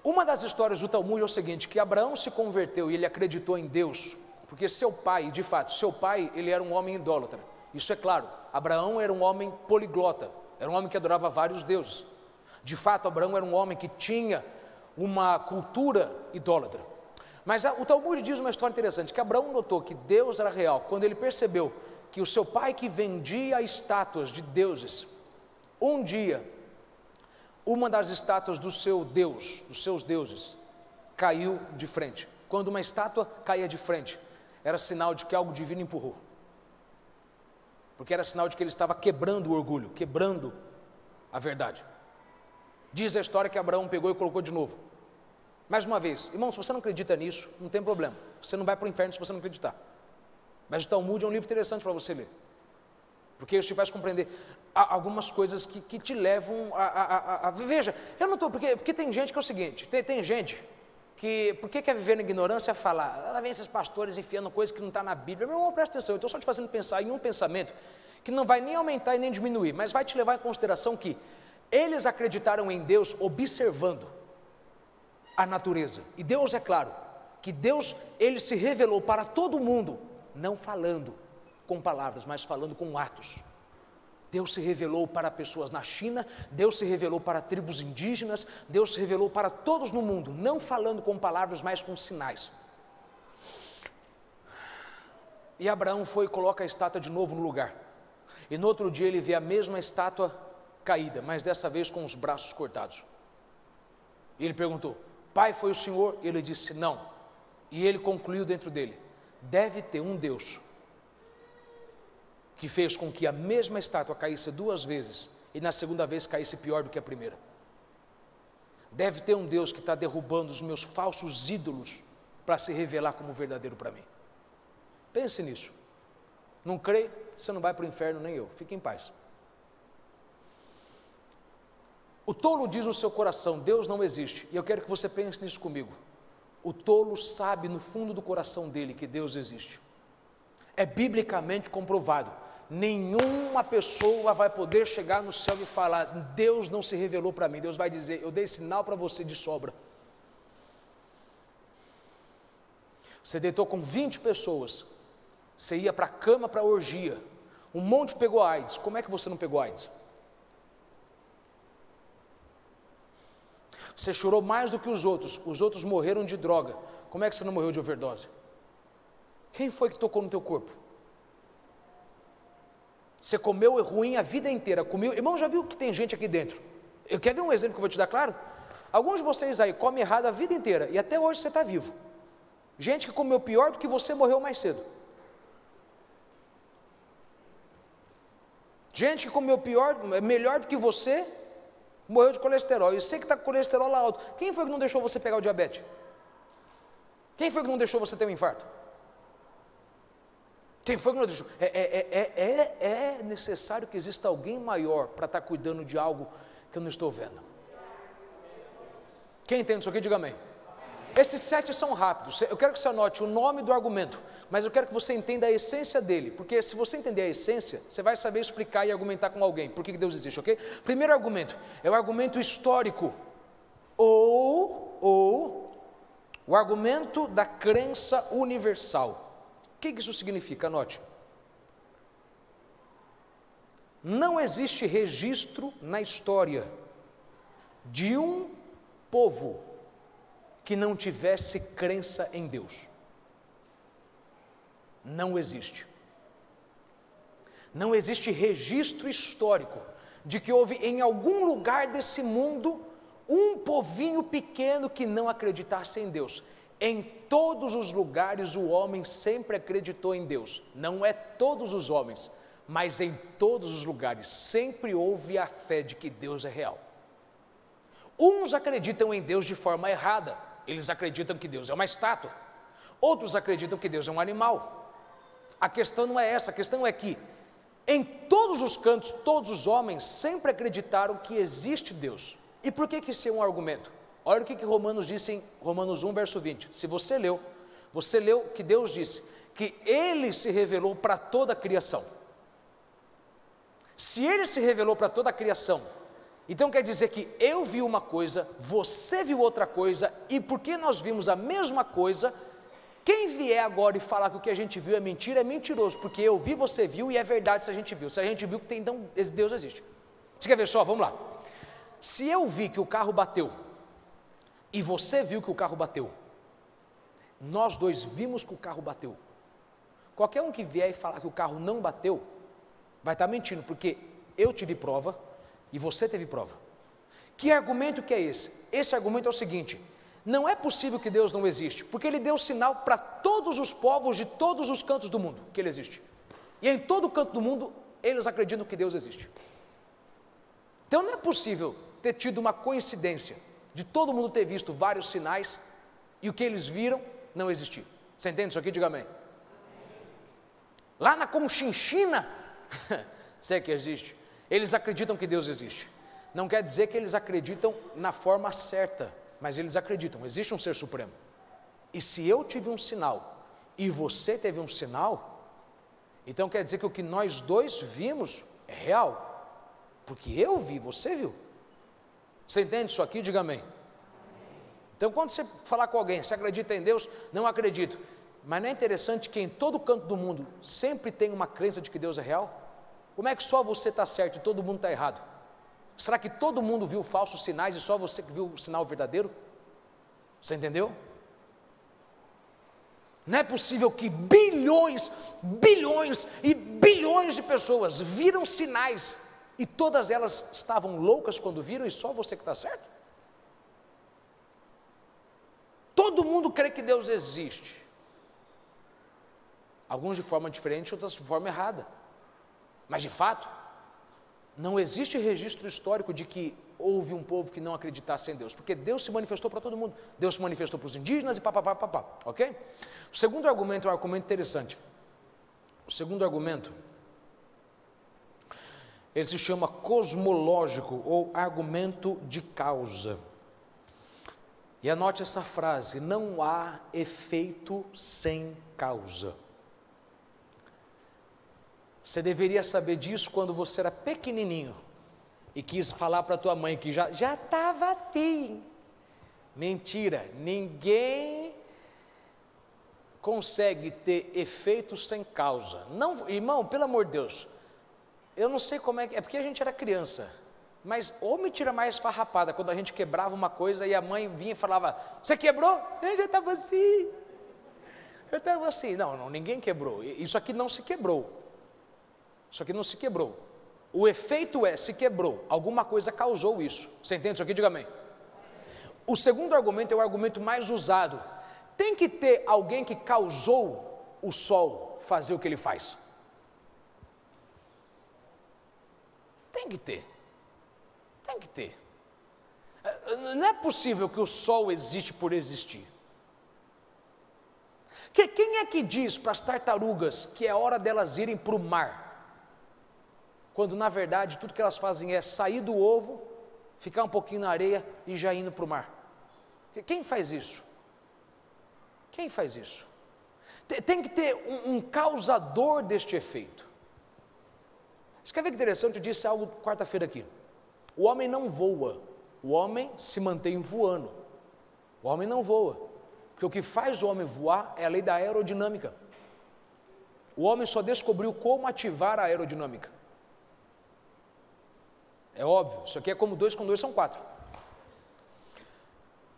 Uma das histórias do Talmud é o seguinte, que Abraão se converteu e ele acreditou em Deus, porque seu pai, de fato, seu pai, ele era um homem idólatra. Isso é claro, Abraão era um homem poliglota, era um homem que adorava vários deuses. De fato, Abraão era um homem que tinha uma cultura idólatra. Mas o Talmud diz uma história interessante, que Abraão notou que Deus era real, quando ele percebeu que o seu pai que vendia estátuas de deuses, um dia, uma das estátuas do seu Deus, dos seus deuses, caiu de frente. Quando uma estátua caía de frente, era sinal de que algo divino empurrou. Porque era sinal de que ele estava quebrando o orgulho, quebrando a verdade. Diz a história que Abraão pegou e colocou de novo. Mais uma vez, irmão, se você não acredita nisso, não tem problema. Você não vai para o inferno se você não acreditar. Mas o Talmud é um livro interessante para você ler. Porque isso te faz compreender algumas coisas que te levam a... Veja, eu não estou... Porque tem gente que é o seguinte, tem gente que, porque quer viver na ignorância, falar, lá vem esses pastores enfiando coisas que não está na Bíblia. Meu irmão, presta atenção, eu estou só te fazendo pensar em um pensamento que não vai nem aumentar e nem diminuir, mas vai te levar em consideração que eles acreditaram em Deus observando a natureza. E Deus, é claro, que Deus, Ele se revelou para todo mundo, não falando com palavras, mas falando com atos. Deus se revelou para pessoas na China, Deus se revelou para tribos indígenas, Deus se revelou para todos no mundo, não falando com palavras, mas com sinais. E Abraão foi e coloca a estátua de novo no lugar. E no outro dia ele vê a mesma estátua caída, mas dessa vez com os braços cortados. E ele perguntou, pai, foi o senhor? Ele disse, não. E ele concluiu dentro dele, deve ter um Deus que fez com que a mesma estátua caísse 2 vezes e na segunda vez caísse pior do que a primeira. Deve ter um Deus que está derrubando os meus falsos ídolos para se revelar como verdadeiro para mim. Pense nisso. Não crê, você não vai para o inferno, nem eu. Fique em paz. O tolo diz no seu coração, Deus não existe. E eu quero que você pense nisso comigo. O tolo sabe no fundo do coração dele que Deus existe. É biblicamente comprovado. Nenhuma pessoa vai poder chegar no céu e falar, Deus não se revelou para mim. Deus vai dizer, eu dei sinal para você de sobra. Você deitou com 20 pessoas, você ia para a cama para orgia, um monte pegou AIDS, como é que você não pegou AIDS? Você chorou mais do que os outros morreram de droga, como é que você não morreu de overdose? Quem foi que tocou no teu corpo? Você comeu ruim a vida inteira, comeu... Irmão, já viu que tem gente aqui dentro? Eu quero ver um exemplo que eu vou te dar, claro? Alguns de vocês aí comem errado a vida inteira e até hoje você está vivo. Gente que comeu pior do que você morreu mais cedo. Gente que comeu melhor do que você, morreu de colesterol, e você que está com colesterol lá alto, quem foi que não deixou você pegar o diabetes? Quem foi que não deixou você ter um infarto? Quem foi que não deixou? É necessário que exista alguém maior para estar cuidando de algo que eu não estou vendo. Quem entende isso aqui, diga amém. Esses 7 são rápidos. Eu quero que você anote o nome do argumento, mas eu quero que você entenda a essência dele, porque se você entender a essência, você vai saber explicar e argumentar com alguém por que Deus existe, ok? Primeiro argumento é o argumento histórico, ou o argumento da crença universal. O que isso significa? Anote. Não existe registro na história de um povo que não tivesse crença em Deus. Não existe. Não existe registro histórico de que houve em algum lugar desse mundo um povinho pequeno que não acreditasse em Deus. Em todos os lugares o homem sempre acreditou em Deus. Não é todos os homens, mas em todos os lugares sempre houve a fé de que Deus é real. Uns acreditam em Deus de forma errada. Eles acreditam que Deus é uma estátua. Outros acreditam que Deus é um animal. A questão não é essa, a questão é que em todos os cantos, todos os homens sempre acreditaram que existe Deus. E por que isso é um argumento? Olha o que Romanos disse em Romanos 1, verso 20. Se você leu que Deus disse que Ele se revelou para toda a criação. Se Ele se revelou para toda a criação, então quer dizer que eu vi uma coisa, você viu outra coisa, e porque nós vimos a mesma coisa, quem vier agora e falar que o que a gente viu é mentira, é mentiroso, porque eu vi, você viu, e é verdade se a gente viu. Se a gente viu, então Deus existe. Você quer ver só? Vamos lá. Se eu vi que o carro bateu, e você viu que o carro bateu, nós dois vimos que o carro bateu. Qualquer um que vier e falar que o carro não bateu, vai estar mentindo, porque eu tive prova, e você teve prova. Que argumento que é esse? Esse argumento é o seguinte: não é possível que Deus não existe, porque Ele deu sinal para todos os povos de todos os cantos do mundo que Ele existe. E em todo canto do mundo, eles acreditam que Deus existe. Então não é possível ter tido uma coincidência de todo mundo ter visto vários sinais e o que eles viram não existir. Você entende isso aqui? Diga amém. Lá na Conchinchina, sei que existe. Eles acreditam que Deus existe. Não quer dizer que eles acreditam na forma certa, mas eles acreditam, existe um ser supremo. E se eu tive um sinal, e você teve um sinal, então quer dizer que o que nós dois vimos é real. Porque eu vi, você viu. Você entende isso aqui? Diga amém. Então quando você falar com alguém, você acredita em Deus? Não acredito. Mas não é interessante que em todo canto do mundo sempre tem uma crença de que Deus é real? Como é que só você está certo e todo mundo está errado? Será que todo mundo viu falsos sinais e só você que viu o sinal verdadeiro? Você entendeu? Não é possível que bilhões e bilhões de pessoas viram sinais e todas elas estavam loucas quando viram e só você que está certo? Todo mundo crê que Deus existe. Alguns de forma diferente, outras de forma errada. Mas de fato, não existe registro histórico de que houve um povo que não acreditasse em Deus, porque Deus se manifestou para todo mundo. Deus se manifestou para os indígenas e papapá, ok? O segundo argumento é um argumento interessante. O segundo argumento, ele se chama cosmológico ou argumento de causa. E anote essa frase: não há efeito sem causa. Você deveria saber disso quando você era pequenininho e quis falar para tua mãe que já estava assim. Mentira, ninguém consegue ter efeitos sem causa. Não, irmão, pelo amor de Deus, eu não sei como é porque a gente era criança, mas ou mentira mais farrapada, quando a gente quebrava uma coisa e a mãe vinha e falava: você quebrou? Eu já estava assim. Eu estava assim. Não, ninguém quebrou. Isso aqui não se quebrou. Isso aqui não se quebrou. O efeito se quebrou. Alguma coisa causou isso. Você entende isso aqui? Diga amém. O segundo argumento é o argumento mais usado. Tem que ter alguém que causou o sol fazer o que ele faz. Tem que ter. Tem que ter. Não é possível que o sol existe por existir. Quem é que diz para as tartarugas que é hora delas irem para o mar? Quando na verdade tudo que elas fazem é sair do ovo, ficar um pouquinho na areia e já indo para o mar. Quem faz isso? Quem faz isso? Tem que ter um causador deste efeito. Você quer ver que interessante? Eu disse algo quarta-feira aqui. O homem não voa, o homem se mantém voando. O homem não voa, porque o que faz o homem voar é a lei da aerodinâmica. O homem só descobriu como ativar a aerodinâmica. É óbvio, isso aqui é como 2 com 2 são 4.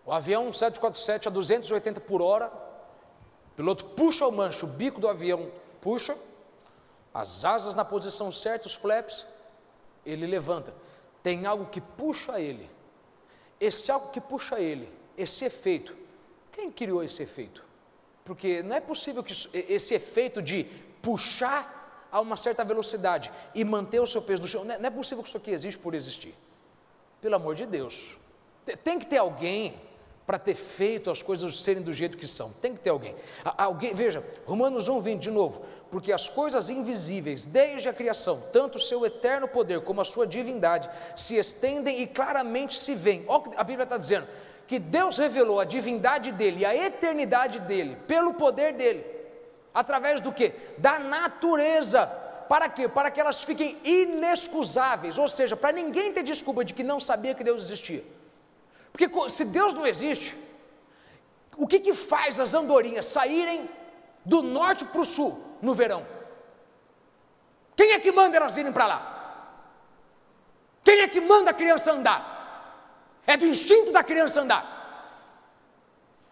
O avião 747 a 280 por hora, o piloto puxa o manche, o bico do avião puxa, as asas na posição certa, os flaps, ele levanta. Tem algo que puxa ele. Esse algo que puxa ele, esse efeito, quem criou esse efeito? Porque não é possível que esse efeito de puxar a uma certa velocidade e manter o seu peso no chão, não é possível que isso aqui existe por existir. Pelo amor de Deus. Tem que ter alguém para ter feito as coisas serem do jeito que são. Tem que ter alguém. Veja, Romanos 1:20 de novo. Porque as coisas invisíveis, desde a criação, tanto o seu eterno poder como a sua divindade, se estendem e claramente se veem. Olha o que a Bíblia está dizendo, que Deus revelou a divindade dele, a eternidade dele, pelo poder dele, através do quê? Da natureza. Para quê? Para que elas fiquem inexcusáveis, ou seja, para ninguém ter desculpa de que não sabia que Deus existia. Porque se Deus não existe, o que faz as andorinhas saírem do norte para o sul no verão? Quem é que manda elas irem para lá? Quem é que manda a criança andar? É do instinto da criança andar.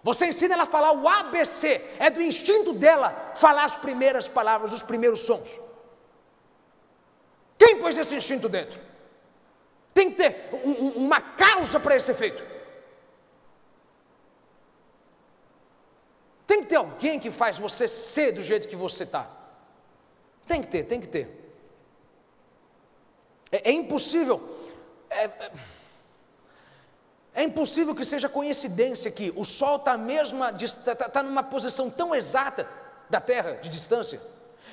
Você ensina ela a falar o ABC, é do instinto dela falar as primeiras palavras, os primeiros sons. Quem pôs esse instinto dentro? Tem que ter uma causa para esse efeito. Tem que ter alguém que faz você ser do jeito que você está. Tem que ter, tem que ter. É impossível. É impossível que seja coincidência que o Sol está numa posição tão exata da Terra, de distância,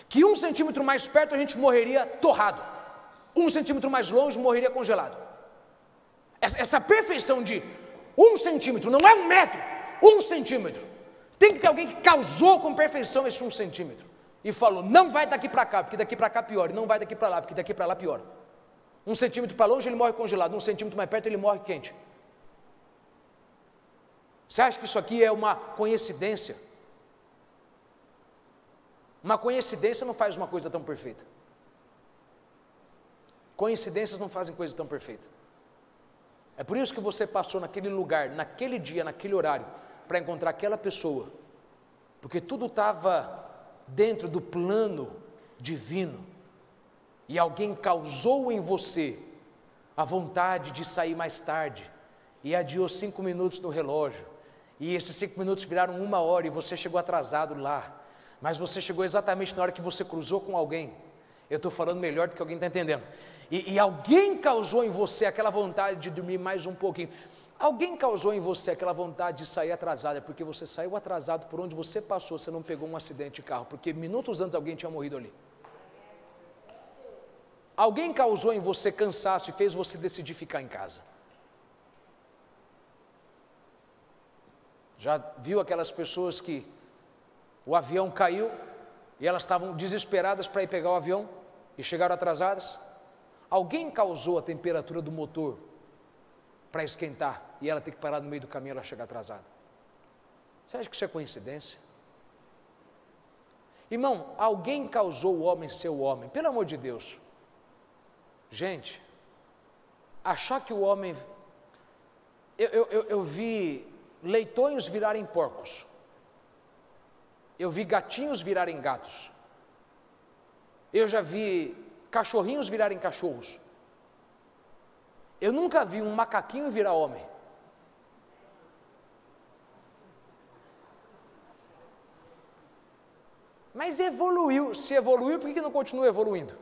que 1 centímetro mais perto a gente morreria torrado. 1 centímetro mais longe morreria congelado. Essa perfeição de 1 centímetro, não é 1 metro, 1 centímetro. Tem que ter alguém que causou com perfeição esse 1 centímetro. E falou, não vai daqui para cá, porque daqui para cá piora. E não vai daqui para lá, porque daqui para lá piora. 1 centímetro para longe ele morre congelado, 1 centímetro mais perto ele morre quente. Você acha que isso aqui é uma coincidência? Uma coincidência não faz uma coisa tão perfeita. Coincidências não fazem coisa tão perfeita. É por isso que você passou naquele lugar, naquele dia, naquele horário, para encontrar aquela pessoa, porque tudo estava dentro do plano divino, e alguém causou em você a vontade de sair mais tarde, e adiou 5 minutos no relógio, e esses 5 minutos viraram 1 hora, e você chegou atrasado lá, mas você chegou exatamente na hora que você cruzou com alguém. Eu estou falando melhor do que alguém está entendendo. E alguém causou em você aquela vontade de dormir mais um pouquinho. Alguém causou em você aquela vontade de sair atrasado, é porque você saiu atrasado por onde você passou, você não pegou um acidente de carro, porque minutos antes alguém tinha morrido ali. Alguém causou em você cansaço e fez você decidir ficar em casa. Já viu aquelas pessoas que o avião caiu e elas estavam desesperadas para ir pegar o avião e chegaram atrasadas? Alguém causou a temperatura do motor para esquentar e ela ter que parar no meio do caminho e ela chegar atrasada. Você acha que isso é coincidência? Irmão, alguém causou o homem ser o homem, pelo amor de Deus. Gente, achar que o homem... Eu vi leitões virarem porcos. Eu vi gatinhos virarem gatos. Eu já vi cachorrinhos virarem cachorros. Eu nunca vi um macaquinho virar homem. Mas evoluiu. Se evoluiu, por que não continua evoluindo?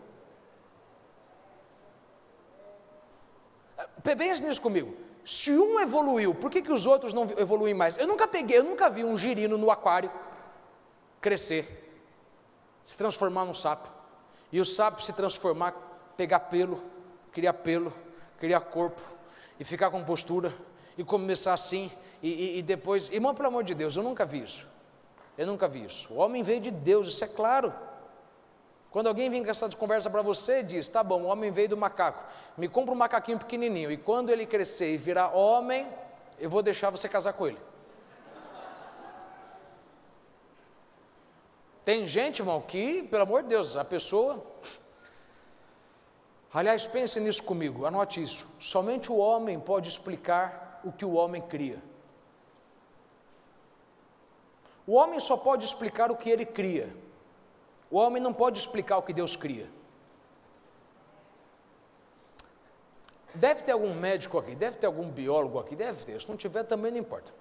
Pensa nisso comigo. Se um evoluiu, por que os outros não evoluem mais? Eu nunca vi um girino no aquário crescer, se transformar num sapo, e o sapo se transformar, pegar pelo, criar corpo, e ficar com postura, e começar assim, e depois, irmão, pelo amor de Deus, eu nunca vi isso. O homem veio de Deus, isso é claro. Quando alguém vem com essa conversa para você, diz, tá bom, o homem veio do macaco, me compra um macaquinho pequenininho, e quando ele crescer e virar homem, eu vou deixar você casar com ele. Tem gente, irmão, que, pelo amor de Deus, a pessoa... Aliás, pense nisso comigo, anote isso. Somente o homem pode explicar o que o homem cria. O homem só pode explicar o que ele cria. O homem não pode explicar o que Deus cria. Deve ter algum médico aqui, deve ter algum biólogo aqui, deve ter. Se não tiver, também não importa.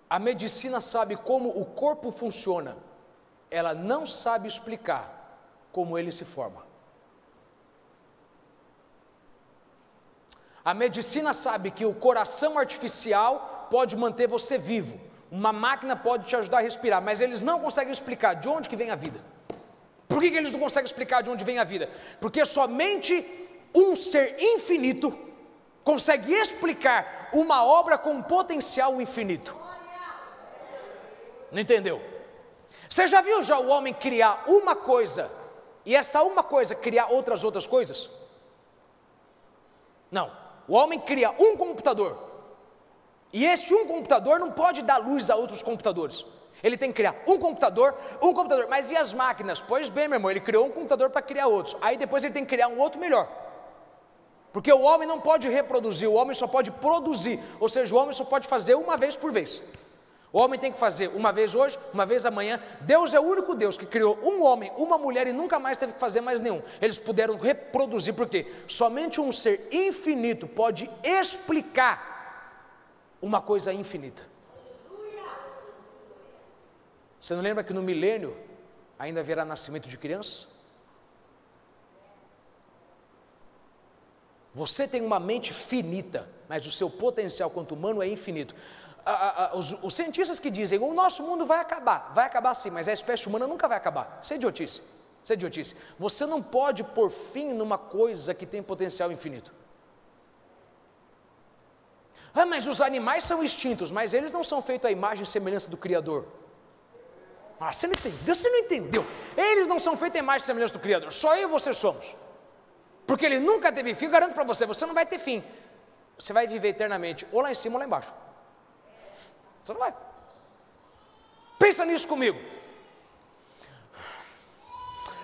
A medicina sabe como o corpo funciona. Ela não sabe explicar como ele se forma. A medicina sabe que o coração artificial pode manter você vivo. Uma máquina pode te ajudar a respirar, mas eles não conseguem explicar de onde que vem a vida. Por que eles não conseguem explicar de onde vem a vida? Porque somente um ser infinito consegue explicar uma obra com um potencial infinito. Não entendeu? Você já viu o homem criar uma coisa, e essa uma coisa criar outras coisas? Não, o homem cria um computador, e esse um computador não pode dar luz a outros computadores. Ele tem que criar um computador, mas e as máquinas? Pois bem, meu irmão, ele criou um computador para criar outros, aí depois ele tem que criar um outro melhor, porque o homem não pode reproduzir, o homem só pode produzir, ou seja, o homem só pode fazer uma vez por vez. O homem tem que fazer uma vez hoje, uma vez amanhã. Deus é o único Deus que criou um homem, uma mulher e nunca mais teve que fazer mais nenhum. Eles puderam reproduzir, porque somente um ser infinito pode explicar uma coisa infinita. Você não lembra que no milênio ainda haverá nascimento de crianças? Você tem uma mente finita, mas o seu potencial quanto humano é infinito. Os cientistas que dizem, o nosso mundo vai acabar sim, mas a espécie humana nunca vai acabar. Isso é idiotice. Você não pode pôr fim numa coisa que tem potencial infinito. Mas os animais são extintos, mas eles não são feitos à imagem e semelhança do Criador. Você não entendeu. Eles não são feitos à imagem e semelhança do Criador, só eu e você somos. Porque ele nunca teve fim, garanto para você, você não vai ter fim. Você vai viver eternamente, ou lá em cima ou lá embaixo. Você não vai. Pensa nisso comigo.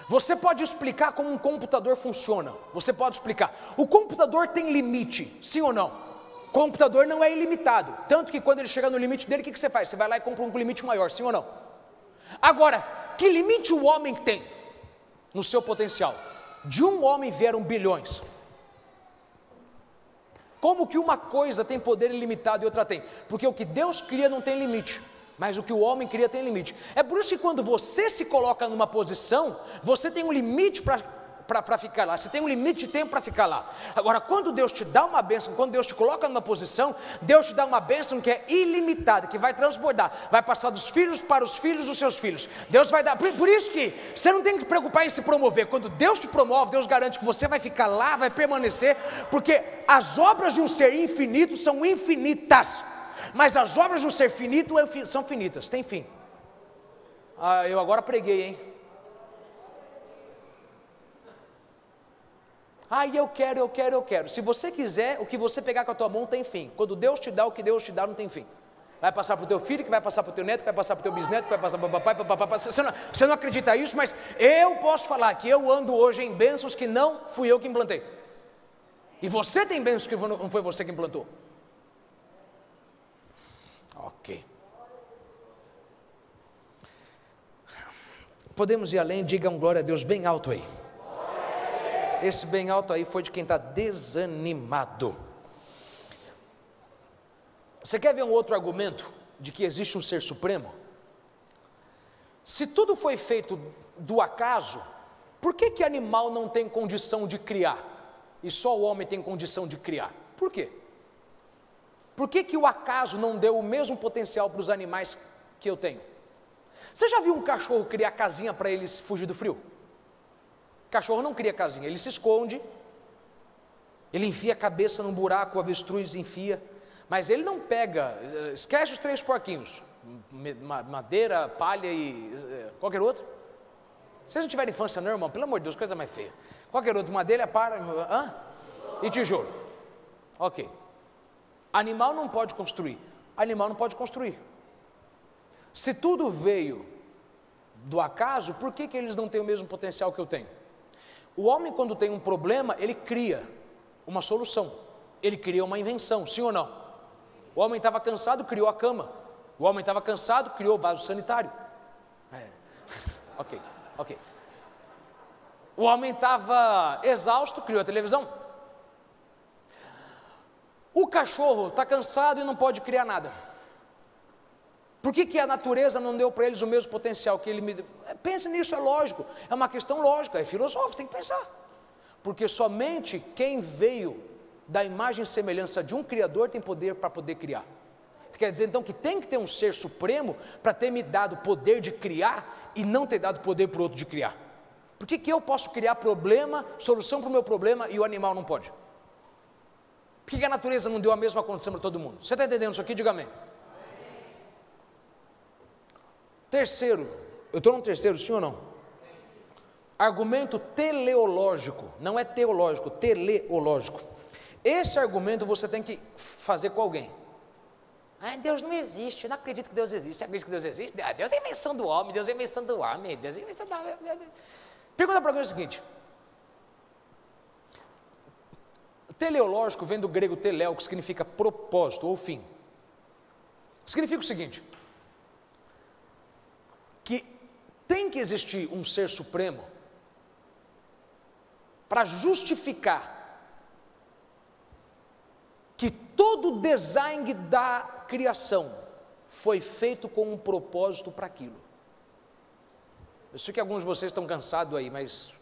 Você pode explicar como um computador funciona. Você pode explicar. O computador tem limite, sim ou não? O computador não é ilimitado. Tanto que quando ele chega no limite dele, o que você faz? Você vai lá e compra um limite maior, sim ou não? Agora, que limite o homem tem no seu potencial? De um homem vieram bilhões. Como que uma coisa tem poder ilimitado e outra tem? Porque o que Deus cria não tem limite, mas o que o homem cria tem limite. É por isso que quando você se coloca numa posição, você tem um limite para ficar lá, você tem um limite de tempo para ficar lá. Agora, quando Deus te dá uma bênção, quando Deus te coloca numa posição, Deus te dá uma bênção que é ilimitada, que vai transbordar, vai passar dos filhos para os filhos dos seus filhos. Deus vai dar, por isso que você não tem que se preocupar em se promover. Quando Deus te promove, Deus garante que você vai ficar lá, vai permanecer, porque as obras de um ser infinito são infinitas, mas as obras de um ser finito são finitas, tem fim. Eu agora preguei, hein? Eu quero. Se você quiser, o que você pegar com a tua mão tem fim. Quando Deus te dá, o que Deus te dá não tem fim. Vai passar para o teu filho, que vai passar para o teu neto, que vai passar para o teu bisneto, que vai passar para o papai, Você não acredita nisso, mas eu posso falar que eu ando hoje em bênçãos que não fui eu que implantei. E você tem bênçãos que não foi você que implantou. Ok. Podemos ir além, diga um glória a Deus bem alto aí. Esse bem alto aí foi de quem está desanimado. Você quer ver um outro argumento de que existe um ser supremo? Se tudo foi feito do acaso, por que animal não tem condição de criar e só o homem tem condição de criar? Por quê? Por que que o acaso não deu o mesmo potencial para os animais que eu tenho? Você já viu um cachorro criar casinha para ele fugir do frio? Cachorro não cria casinha, ele se esconde, ele enfia a cabeça num buraco, o avestruz enfia, mas ele não pega, esquece os 3 porquinhos, madeira, palha e qualquer outro. Vocês não tiveram infância não, irmão? Pelo amor de Deus, coisa mais feia. Qualquer outro, madeira, palha, e tijolo. Ok. Animal não pode construir. Animal não pode construir. Se tudo veio do acaso, por que que eles não têm o mesmo potencial que eu tenho? O homem, quando tem um problema, ele cria uma solução. Ele cria uma invenção, sim ou não? O homem estava cansado, criou a cama. O homem estava cansado, criou o vaso sanitário. Ok. O homem estava exausto, criou a televisão. O cachorro está cansado e não pode criar nada. Por que que a natureza não deu para eles o mesmo potencial que ele me deu? Pense nisso, é lógico, é uma questão lógica, é filosófica, tem que pensar. Porque somente quem veio da imagem e semelhança de um Criador tem poder para poder criar. Quer dizer então que tem que ter um ser supremo para ter me dado o poder de criar e não ter dado poder para o outro de criar. Por que que eu posso criar problema, solução para o meu problema e o animal não pode? Por que a natureza não deu a mesma condição para todo mundo? Você está entendendo isso aqui? Diga amém. Terceiro, eu estou no terceiro, sim ou não? Argumento teleológico, não é teológico, teleológico. Esse argumento você tem que fazer com alguém. Deus não existe, eu não acredito que Deus existe. Você acredita que Deus existe? Deus é invenção do homem, Deus é invenção do homem, Deus é invenção do homem. Pergunta para alguém o seguinte: teleológico vem do grego teléo, que significa propósito ou fim. Significa o seguinte: que tem que existir um ser supremo para justificar que todo o design da criação foi feito com um propósito para aquilo. Eu sei que alguns de vocês estão cansados aí, mas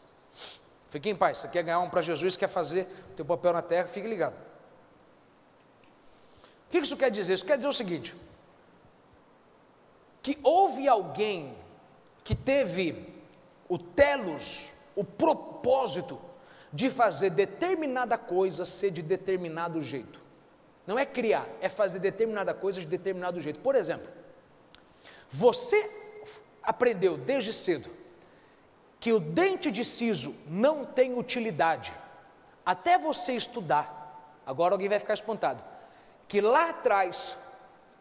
fiquem em paz. Você quer ganhar um para Jesus, quer fazer o teu papel na terra, fique ligado. O que isso quer dizer? Isso quer dizer o seguinte: que houve alguém que teve o telos, o propósito de fazer determinada coisa ser de determinado jeito. Não é criar, é fazer determinada coisa de determinado jeito. Por exemplo, você aprendeu desde cedo que o dente de siso não tem utilidade, até você estudar. Agora alguém vai ficar espantado, que lá atrás,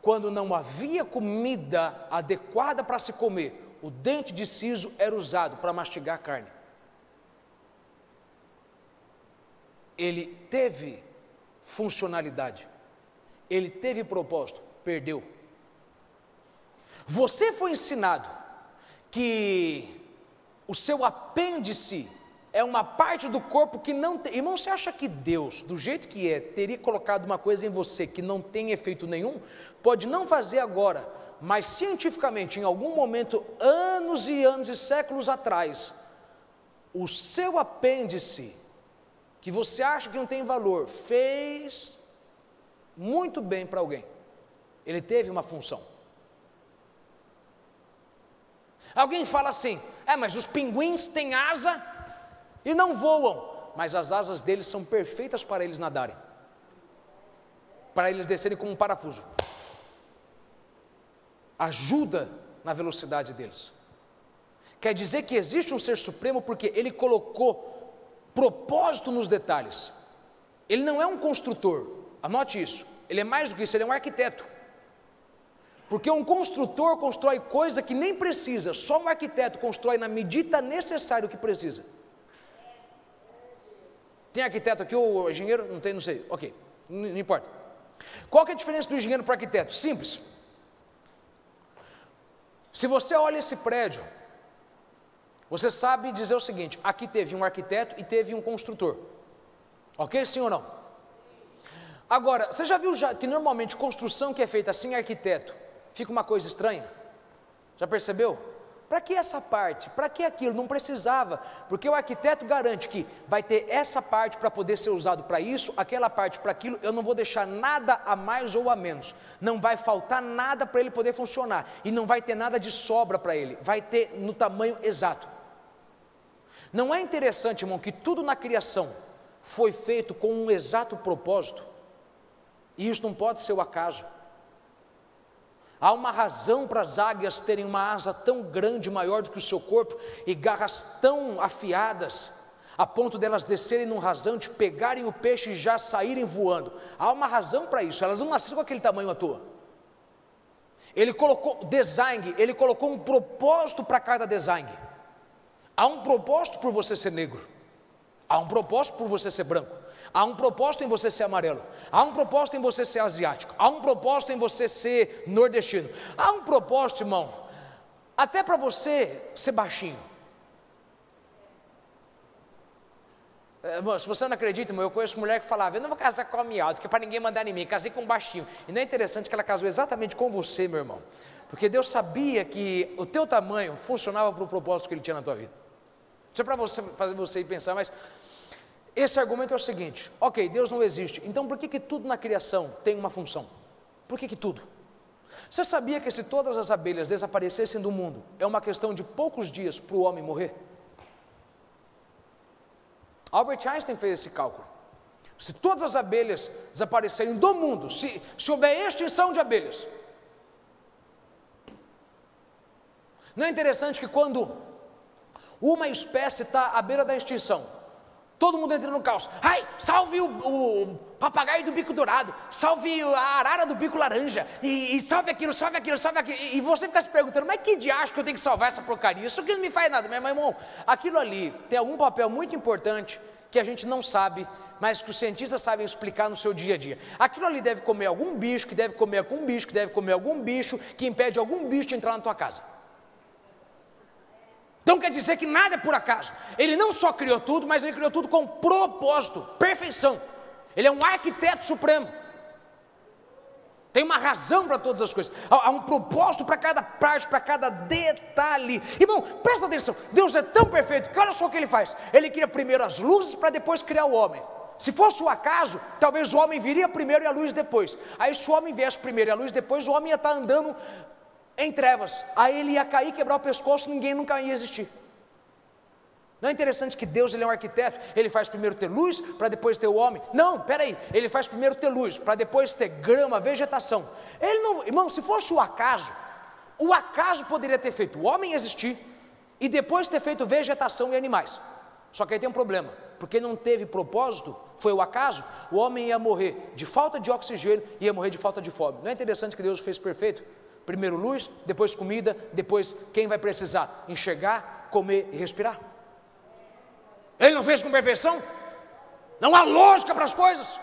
quando não havia comida adequada para se comer, o dente de siso era usado para mastigar carne. Ele teve funcionalidade, ele teve propósito, perdeu. Você foi ensinado que o seu apêndice é uma parte do corpo que não tem. Irmão, você acha que Deus, do jeito que é, teria colocado uma coisa em você que não tem efeito nenhum? Pode não fazer agora, mas cientificamente, em algum momento, anos e anos e séculos atrás, o seu apêndice, que você acha que não tem valor, fez muito bem para alguém. Ele teve uma função. Alguém fala assim: mas os pinguins têm asa e não voam, mas as asas deles são perfeitas para eles nadarem, para eles descerem com um parafuso, ajuda na velocidade deles. Quer dizer que existe um ser supremo porque ele colocou propósito nos detalhes. Ele não é um construtor, anote isso, ele é mais do que isso, ele é um arquiteto. Porque um construtor constrói coisa que nem precisa, só um arquiteto constrói na medida necessária o que precisa. Tem arquiteto aqui ou engenheiro? Não tem, não sei, ok, não importa. Qual que é a diferença do engenheiro para o arquiteto? Simples. Se você olha esse prédio, você sabe dizer o seguinte: aqui teve um arquiteto e teve um construtor. Ok, sim ou não? Agora, você já viu que normalmente construção que é feita sem arquiteto fica uma coisa estranha? Já percebeu? Para que essa parte? Para que aquilo? Não precisava, porque o arquiteto garante que vai ter essa parte para poder ser usado para isso, aquela parte para aquilo, eu não vou deixar nada a mais ou a menos, não vai faltar nada para ele poder funcionar, e não vai ter nada de sobra para ele, vai ter no tamanho exato. Não é interessante, irmão, que tudo na criação foi feito com um exato propósito, e isso não pode ser o acaso. Há uma razão para as águias terem uma asa tão grande, maior do que o seu corpo, e garras tão afiadas, a ponto delas descerem num rasante, pegarem o peixe e já saírem voando. Há uma razão para isso, elas não nasceram com aquele tamanho à toa. Ele colocou design, ele colocou um propósito para cada design. Há um propósito por você ser negro, há um propósito por você ser branco, há um propósito em você ser amarelo, há um propósito em você ser asiático, há um propósito em você ser nordestino, há um propósito, irmão, até para você ser baixinho. Se você não acredita, irmão, eu conheço mulher que falava, eu não vou casar com homem alto, que é para ninguém mandar em mim, casei com um baixinho. E não é interessante que ela casou exatamente com você, meu irmão, porque Deus sabia que o teu tamanho funcionava para o propósito que Ele tinha na tua vida. Isso é para você, fazer você ir pensar, mas esse argumento é o seguinte: ok, Deus não existe, então por que tudo na criação tem uma função? Por que tudo? Você sabia que se todas as abelhas desaparecessem do mundo, é uma questão de poucos dias para o homem morrer? Albert Einstein fez esse cálculo. Se todas as abelhas desaparecerem do mundo, se houver extinção de abelhas, não é interessante que quando uma espécie está à beira da extinção, todo mundo entra no caos, ai, salve o papagaio do bico dourado, salve a arara do bico laranja, e salve aquilo, salve aquilo, salve aquilo, e você fica se perguntando, mas que diacho que eu tenho que salvar essa porcaria, isso aqui não me faz nada, meu irmão, aquilo ali tem algum papel muito importante, que a gente não sabe, mas que os cientistas sabem explicar no seu dia a dia. Aquilo ali deve comer algum bicho, que deve comer algum bicho, que deve comer algum bicho, que impede algum bicho de entrar na tua casa. Então quer dizer que nada é por acaso. Ele não só criou tudo, mas Ele criou tudo com propósito, perfeição. Ele é um arquiteto supremo. Tem uma razão para todas as coisas. Há um propósito para cada parte, para cada detalhe. Irmão, presta atenção. Deus é tão perfeito que olha só o que Ele faz. Ele cria primeiro as luzes para depois criar o homem. Se fosse o acaso, talvez o homem viria primeiro e a luz depois. Aí se o homem viesse primeiro e a luz depois, o homem ia estar andando em trevas, aí ele ia cair, quebrar o pescoço, ninguém nunca ia existir. Não é interessante que Deus, Ele é um arquiteto, Ele faz primeiro ter luz, para depois ter o homem? Não, peraí, Ele faz primeiro ter luz, para depois ter grama, vegetação. Ele não, irmão, se fosse o acaso poderia ter feito o homem existir, e depois ter feito vegetação e animais. Só que aí tem um problema, porque não teve propósito, foi o acaso, o homem ia morrer de falta de oxigênio, ia morrer de falta de fome. Não é interessante que Deus fez perfeito? Primeiro luz, depois comida, depois quem vai precisar? Enxergar, comer e respirar. Ele não fez com perfeição? Não há lógica para as coisas.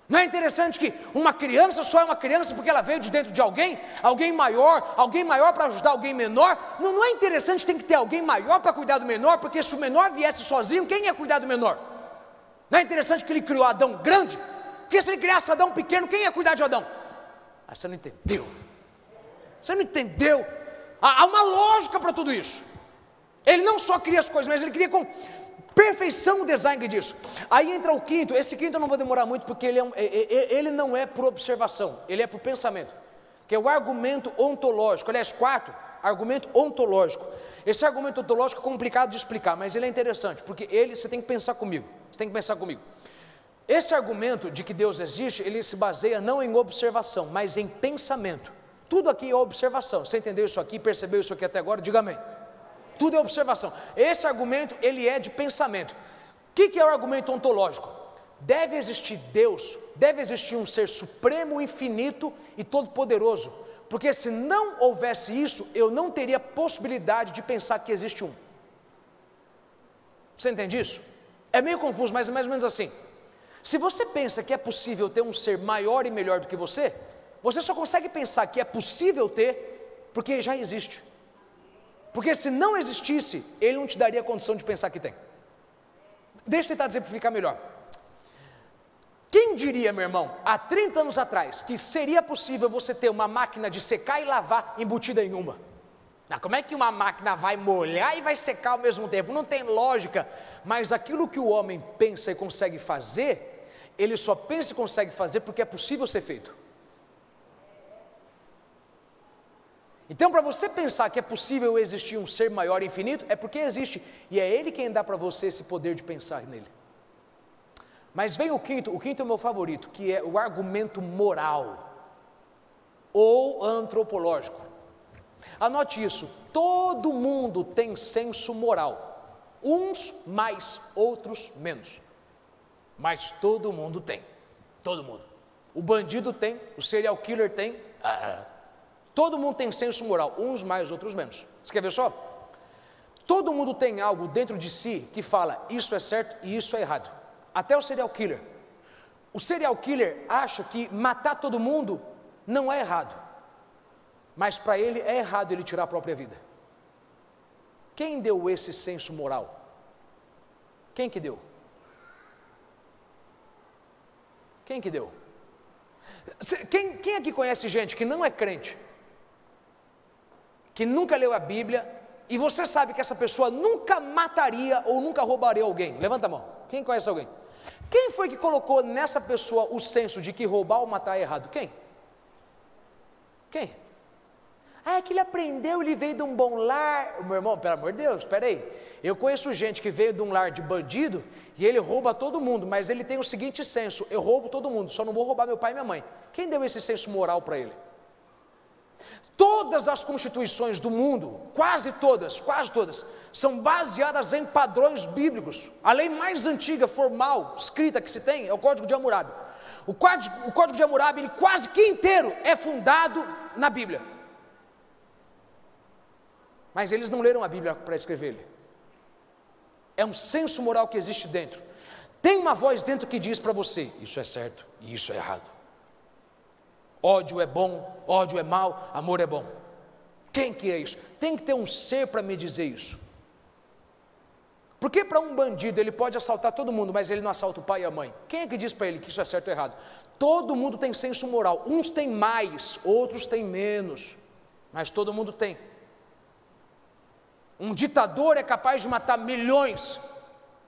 Não é interessante que uma criança só é uma criança porque ela veio de dentro de alguém maior para ajudar alguém menor? Não é interessante, tem que ter alguém maior para cuidar do menor, porque se o menor viesse sozinho, quem ia cuidar do menor? Não é interessante que Ele criou Adão grande? Porque se Ele criasse Adão pequeno, quem ia cuidar de Adão? Mas você não entendeu. Você não entendeu. Há uma lógica para tudo isso. Ele não só cria as coisas, mas Ele cria com perfeição o design disso. Aí entra o quinto. Esse quinto eu não vou demorar muito, porque ele não é por observação, ele é por pensamento, que é o argumento ontológico. Aliás, quarto, argumento ontológico. Esse argumento ontológico é complicado de explicar, mas ele é interessante, porque você tem que pensar comigo. Você tem que pensar comigo. Esse argumento de que Deus existe, ele se baseia não em observação, mas em pensamento. Tudo aqui é observação. Você entendeu isso aqui, percebeu isso aqui até agora? Diga amém. Tudo é observação. Esse argumento, ele é de pensamento. O que é o argumento ontológico? Deve existir Deus, deve existir um ser supremo, infinito e todo-poderoso, porque se não houvesse isso, eu não teria possibilidade de pensar que existe um. Você entende isso? É meio confuso, mas é mais ou menos assim. Se você pensa que é possível ter um ser maior e melhor do que você só consegue pensar que é possível ter, porque já existe. Porque se não existisse, Ele não te daria a condição de pensar que tem. Deixa eu tentar exemplificar melhor. Quem diria, meu irmão, há 30 anos atrás, que seria possível você ter uma máquina de secar e lavar embutida em uma? Como é que uma máquina vai molhar e vai secar ao mesmo tempo? Não tem lógica. Mas aquilo que o homem pensa e consegue fazer, ele só pensa e consegue fazer porque é possível ser feito. Então, para você pensar que é possível existir um ser maior e infinito, é porque existe, e é Ele quem dá para você esse poder de pensar nele. Mas vem o quinto é o meu favorito, que é o argumento moral, ou antropológico. Anote isso, todo mundo tem senso moral, uns mais, outros menos, mas todo mundo tem, todo mundo. O bandido tem, o serial killer tem, todo mundo tem senso moral, uns mais, outros menos. Você quer ver só? Todo mundo tem algo dentro de si que fala, isso é certo e isso é errado. Até o serial killer. O serial killer acha que matar todo mundo não é errado. Mas para ele é errado ele tirar a própria vida. Quem deu esse senso moral? Quem que deu? Quem que deu? Quem aqui conhece gente que não é crente, que nunca leu a Bíblia, e você sabe que essa pessoa nunca mataria ou nunca roubaria alguém? Levanta a mão. Quem conhece alguém? Quem foi que colocou nessa pessoa o senso de que roubar ou matar é errado? Quem? É que ele aprendeu, ele veio de um bom lar. Meu irmão, pelo amor de Deus, espera aí. Eu conheço gente que veio de um lar de bandido e ele rouba todo mundo, mas ele tem o seguinte senso: eu roubo todo mundo, só não vou roubar meu pai e minha mãe. Quem deu esse senso moral para ele? Todas as constituições do mundo, quase todas, são baseadas em padrões bíblicos. A lei mais antiga, formal, escrita que se tem, é o Código de Hammurabi. O Código de Hammurabi, ele quase que inteiro é fundado na Bíblia. Mas eles não leram a Bíblia para escrever ele. É um senso moral que existe dentro. Tem uma voz dentro que diz para você, isso é certo e isso é errado. Ódio é bom, ódio é mal, amor é bom. Quem que é isso? Tem que ter um ser para me dizer isso. Porque para um bandido ele pode assaltar todo mundo, mas ele não assalta o pai e a mãe. Quem é que diz para ele que isso é certo ou errado? Todo mundo tem senso moral. Uns têm mais, outros têm menos, mas todo mundo tem. Um ditador é capaz de matar milhões,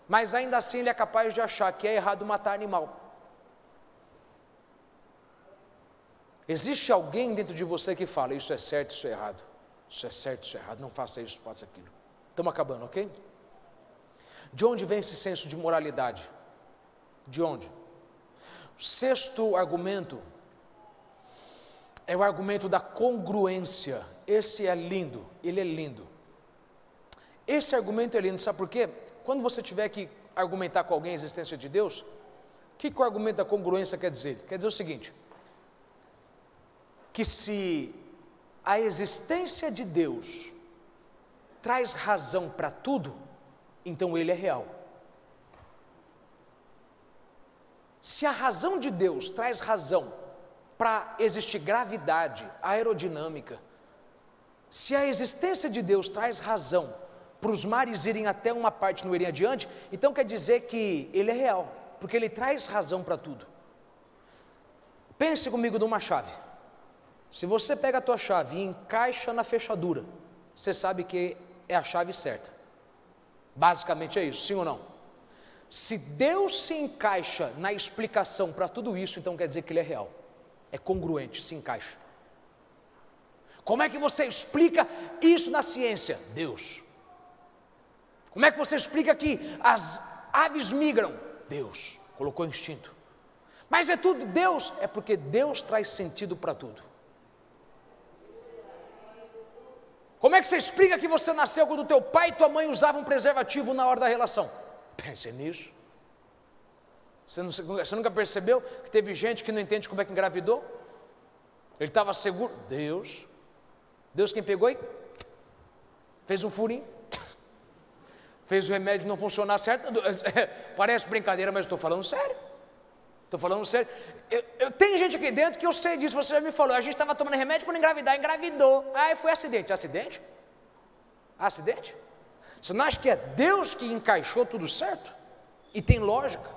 mas ainda assim ele é capaz de achar que é errado matar animal. Existe alguém dentro de você que fala, isso é certo, isso é errado. Isso é certo, isso é errado, não faça isso, faça aquilo. Estamos acabando, ok? De onde vem esse senso de moralidade? De onde? O sexto argumento é o argumento da congruência. Esse é lindo, ele é lindo. Esse argumento é lindo, sabe por quê? Quando você tiver que argumentar com alguém a existência de Deus, o que o argumento da congruência quer dizer? Quer dizer o seguinte, que se a existência de Deus traz razão para tudo, então Ele é real. Se a razão de Deus traz razão para existir gravidade, aerodinâmica, se a existência de Deus traz razão para os mares irem até uma parte e não irem adiante, então quer dizer que Ele é real, porque Ele traz razão para tudo. Pense comigo numa chave. Se você pega a tua chave e encaixa na fechadura, você sabe que é a chave certa. Basicamente é isso, sim ou não? Se Deus se encaixa na explicação para tudo isso, então quer dizer que Ele é real. É congruente, se encaixa. Como é que você explica isso na ciência? Deus. Como é que você explica que as aves migram? Deus, colocou instinto. Mas é tudo Deus? É porque Deus traz sentido para tudo. Como é que você explica que você nasceu quando teu pai e tua mãe usavam preservativo na hora da relação? Pense nisso. Você nunca percebeu que teve gente que não entende como é que engravidou? Ele estava seguro. Deus quem pegou e fez um furinho, fez o remédio não funcionar certo. Parece brincadeira, mas estou falando sério. Tem gente aqui dentro que eu sei disso, você já me falou, a gente estava tomando remédio para não engravidar, engravidou, aí foi acidente. Acidente? Você não acha que é Deus que encaixou tudo certo? E tem lógica?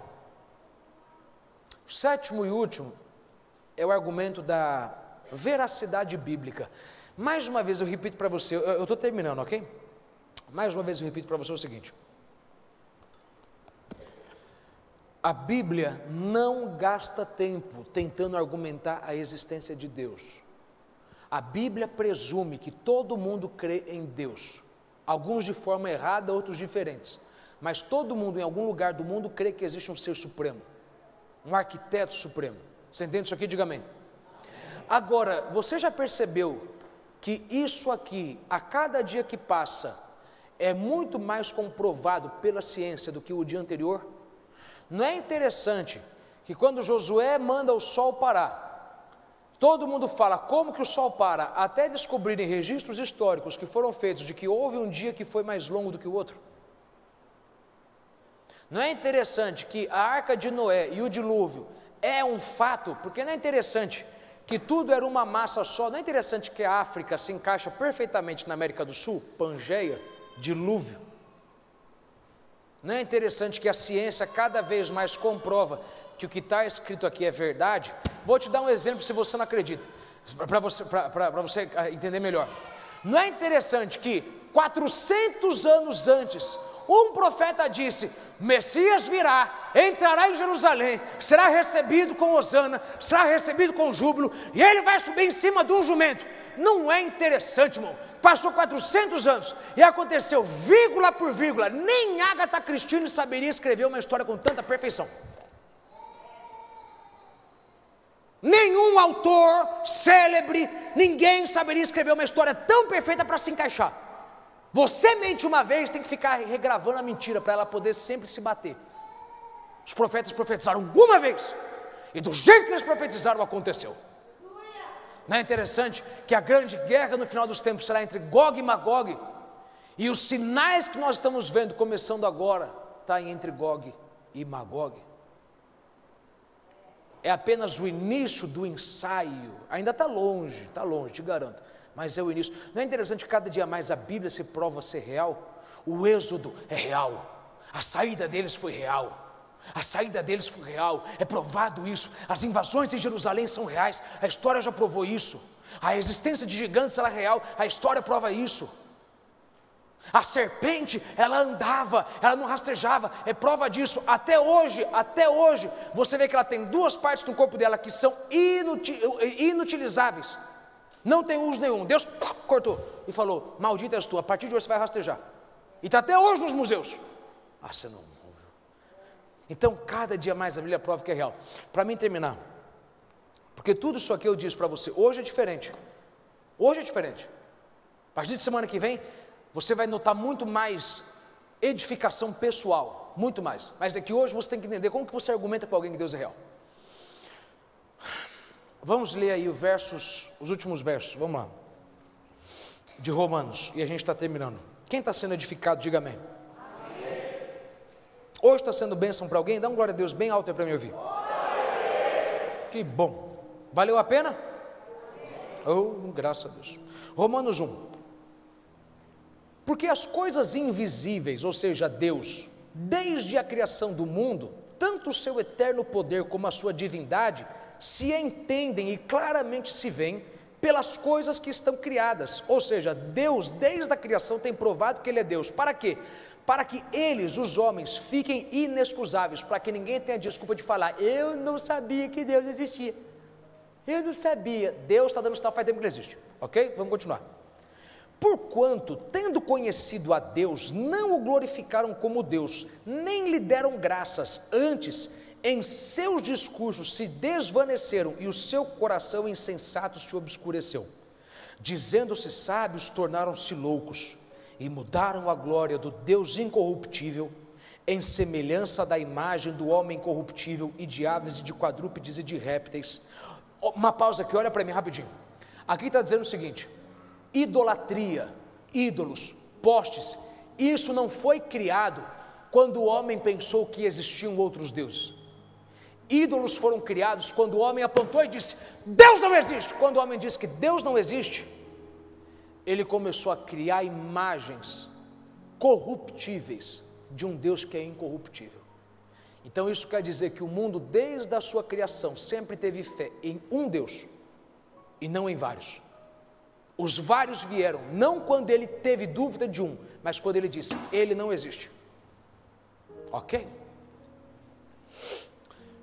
O sétimo e último é o argumento da veracidade bíblica. Mais uma vez eu repito para você, eu estou terminando, ok? Mais uma vez eu repito para você o seguinte: a Bíblia não gasta tempo tentando argumentar a existência de Deus. A Bíblia presume que todo mundo crê em Deus, alguns de forma errada, outros diferentes, mas todo mundo em algum lugar do mundo crê que existe um ser supremo, um arquiteto supremo. Você entende isso aqui? Diga amém. Agora, você já percebeu que isso aqui, a cada dia que passa, é muito mais comprovado pela ciência do que o dia anterior? Não é interessante que quando Josué manda o sol parar, todo mundo fala como que o sol para, até descobrirem registros históricos que foram feitos de que houve um dia que foi mais longo do que o outro? Não é interessante que a arca de Noé e o dilúvio é um fato, porque não é interessante que tudo era uma massa só, não é interessante que a África se encaixa perfeitamente na América do Sul, Pangeia, dilúvio. Não é interessante que a ciência cada vez mais comprova que o que está escrito aqui é verdade? Vou te dar um exemplo se você não acredita, para você entender melhor. Não é interessante que 400 anos antes, um profeta disse: Messias virá, entrará em Jerusalém, será recebido com hosana, será recebido com júbilo, e ele vai subir em cima de um jumento. Não é interessante, irmão? Passou 400 anos e aconteceu vírgula por vírgula. Nem Agatha Christie saberia escrever uma história com tanta perfeição. Nenhum autor célebre, ninguém saberia escrever uma história tão perfeita para se encaixar. Você mente uma vez, tem que ficar regravando a mentira para ela poder sempre se bater. Os profetas profetizaram uma vez, e do jeito que eles profetizaram aconteceu. Não é interessante que a grande guerra no final dos tempos será entre Gog e Magog, e os sinais que nós estamos vendo começando agora, está entre Gog e Magog. É apenas o início do ensaio, ainda está longe, te garanto, mas é o início. Não é interessante que cada dia mais a Bíblia se prova ser real? O êxodo é real, a saída deles foi real. A saída deles foi real, é provado isso. As invasões em Jerusalém são reais, a história já provou isso. A existência de gigantes ela é real, a história prova isso. A serpente, ela andava, ela não rastejava, é prova disso. Até hoje, você vê que ela tem duas partes do corpo dela que são inutilizáveis. Não tem uso nenhum. Deus cortou e falou: maldita és tu, a partir de hoje você vai rastejar. E está até hoje nos museus. Você não. Então, cada dia mais a Bíblia prova que é real. Para mim terminar, porque tudo isso aqui eu disse para você, hoje é diferente. Hoje é diferente. A partir de semana que vem, você vai notar muito mais edificação pessoal, muito mais. Mas é que hoje você tem que entender como que você argumenta com alguém que Deus é real. Vamos ler aí os últimos versos, vamos lá. De Romanos, e a gente está terminando. Quem está sendo edificado, diga amém. Hoje está sendo bênção para alguém? Dá um glória a Deus bem alto aí para me ouvir. Que bom. Valeu a pena? Oh, graças a Deus. Romanos 1. Porque as coisas invisíveis, ou seja, Deus, desde a criação do mundo, tanto o seu eterno poder como a sua divindade, se entendem e claramente se veem pelas coisas que estão criadas. Ou seja, Deus, desde a criação, tem provado que Ele é Deus. Para quê? Para que eles, os homens, fiquem inexcusáveis, para que ninguém tenha desculpa de falar: eu não sabia que Deus existia, eu não sabia. Deus está dando sinal faz tempo que Ele existe, ok? Vamos continuar. Porquanto, tendo conhecido a Deus, não o glorificaram como Deus, nem lhe deram graças, antes, em seus discursos se desvaneceram, e o seu coração insensato se obscureceu. Dizendo-se sábios, tornaram-se loucos, e mudaram a glória do Deus incorruptível, em semelhança da imagem do homem corruptível, e de aves, e de quadrúpedes, e de répteis. Uma pausa aqui, olha para mim rapidinho. Aqui está dizendo o seguinte: idolatria, ídolos, postes, isso não foi criado quando o homem pensou que existiam outros deuses. Ídolos foram criados quando o homem apontou e disse: Deus não existe. Quando o homem disse que Deus não existe, ele começou a criar imagens corruptíveis de um Deus que é incorruptível. Então isso quer dizer que o mundo, desde a sua criação, sempre teve fé em um Deus e não em vários. Os vários vieram, não quando ele teve dúvida de um, mas quando ele disse, ele não existe. Ok?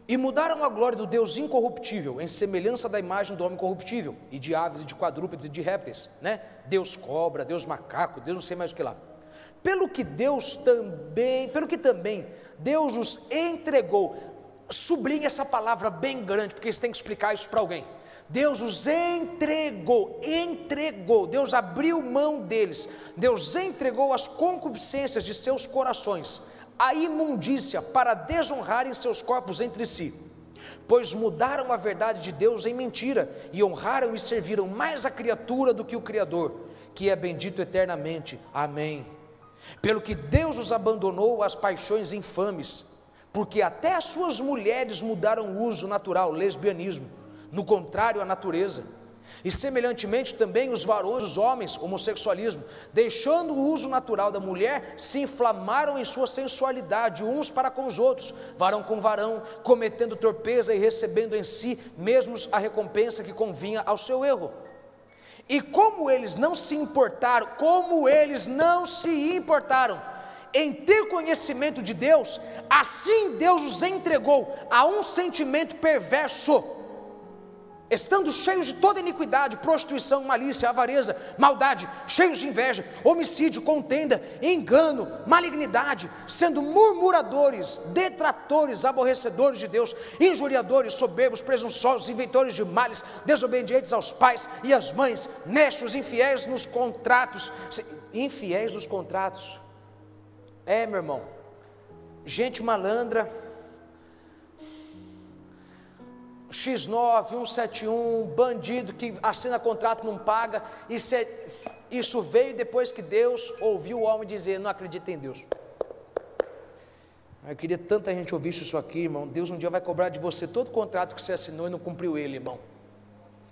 E mudaram a glória do Deus incorruptível, em semelhança da imagem do homem corruptível, e de aves, e de quadrúpedes, e de répteis, né? Deus cobra, Deus macaco, Deus não sei mais o que lá. Pelo que também Deus os entregou. Sublinhe essa palavra bem grande, porque você tem que explicar isso para alguém. Deus os entregou, Deus abriu mão deles, Deus entregou as concupiscências de seus corações, a imundícia, para desonrarem seus corpos entre si, pois mudaram a verdade de Deus em mentira, e honraram e serviram mais a criatura do que o Criador, que é bendito eternamente, amém. Pelo que Deus os abandonou às paixões infames, porque até as suas mulheres mudaram o uso natural, lesbianismo, no contrário à natureza, e semelhantemente também os varões, os homens, homossexualismo, deixando o uso natural da mulher, se inflamaram em sua sensualidade uns para com os outros, varão com varão, cometendo torpeza e recebendo em si mesmos a recompensa que convinha ao seu erro. E como eles não se importaram em ter conhecimento de Deus, assim Deus os entregou a um sentimento perverso, estando cheios de toda iniquidade, prostituição, malícia, avareza, maldade, cheios de inveja, homicídio, contenda, engano, malignidade, sendo murmuradores, detratores, aborrecedores de Deus, injuriadores, soberbos, presunçosos, inventores de males, desobedientes aos pais e às mães, necios, infiéis nos contratos. Meu irmão, gente malandra, X9, 171, bandido que assina contrato não paga, isso veio depois que Deus ouviu o homem dizer, não acredita em Deus. Eu queria tanta gente ouvisse isso aqui, irmão. Deus um dia vai cobrar de você todo o contrato que você assinou e não cumpriu ele, irmão,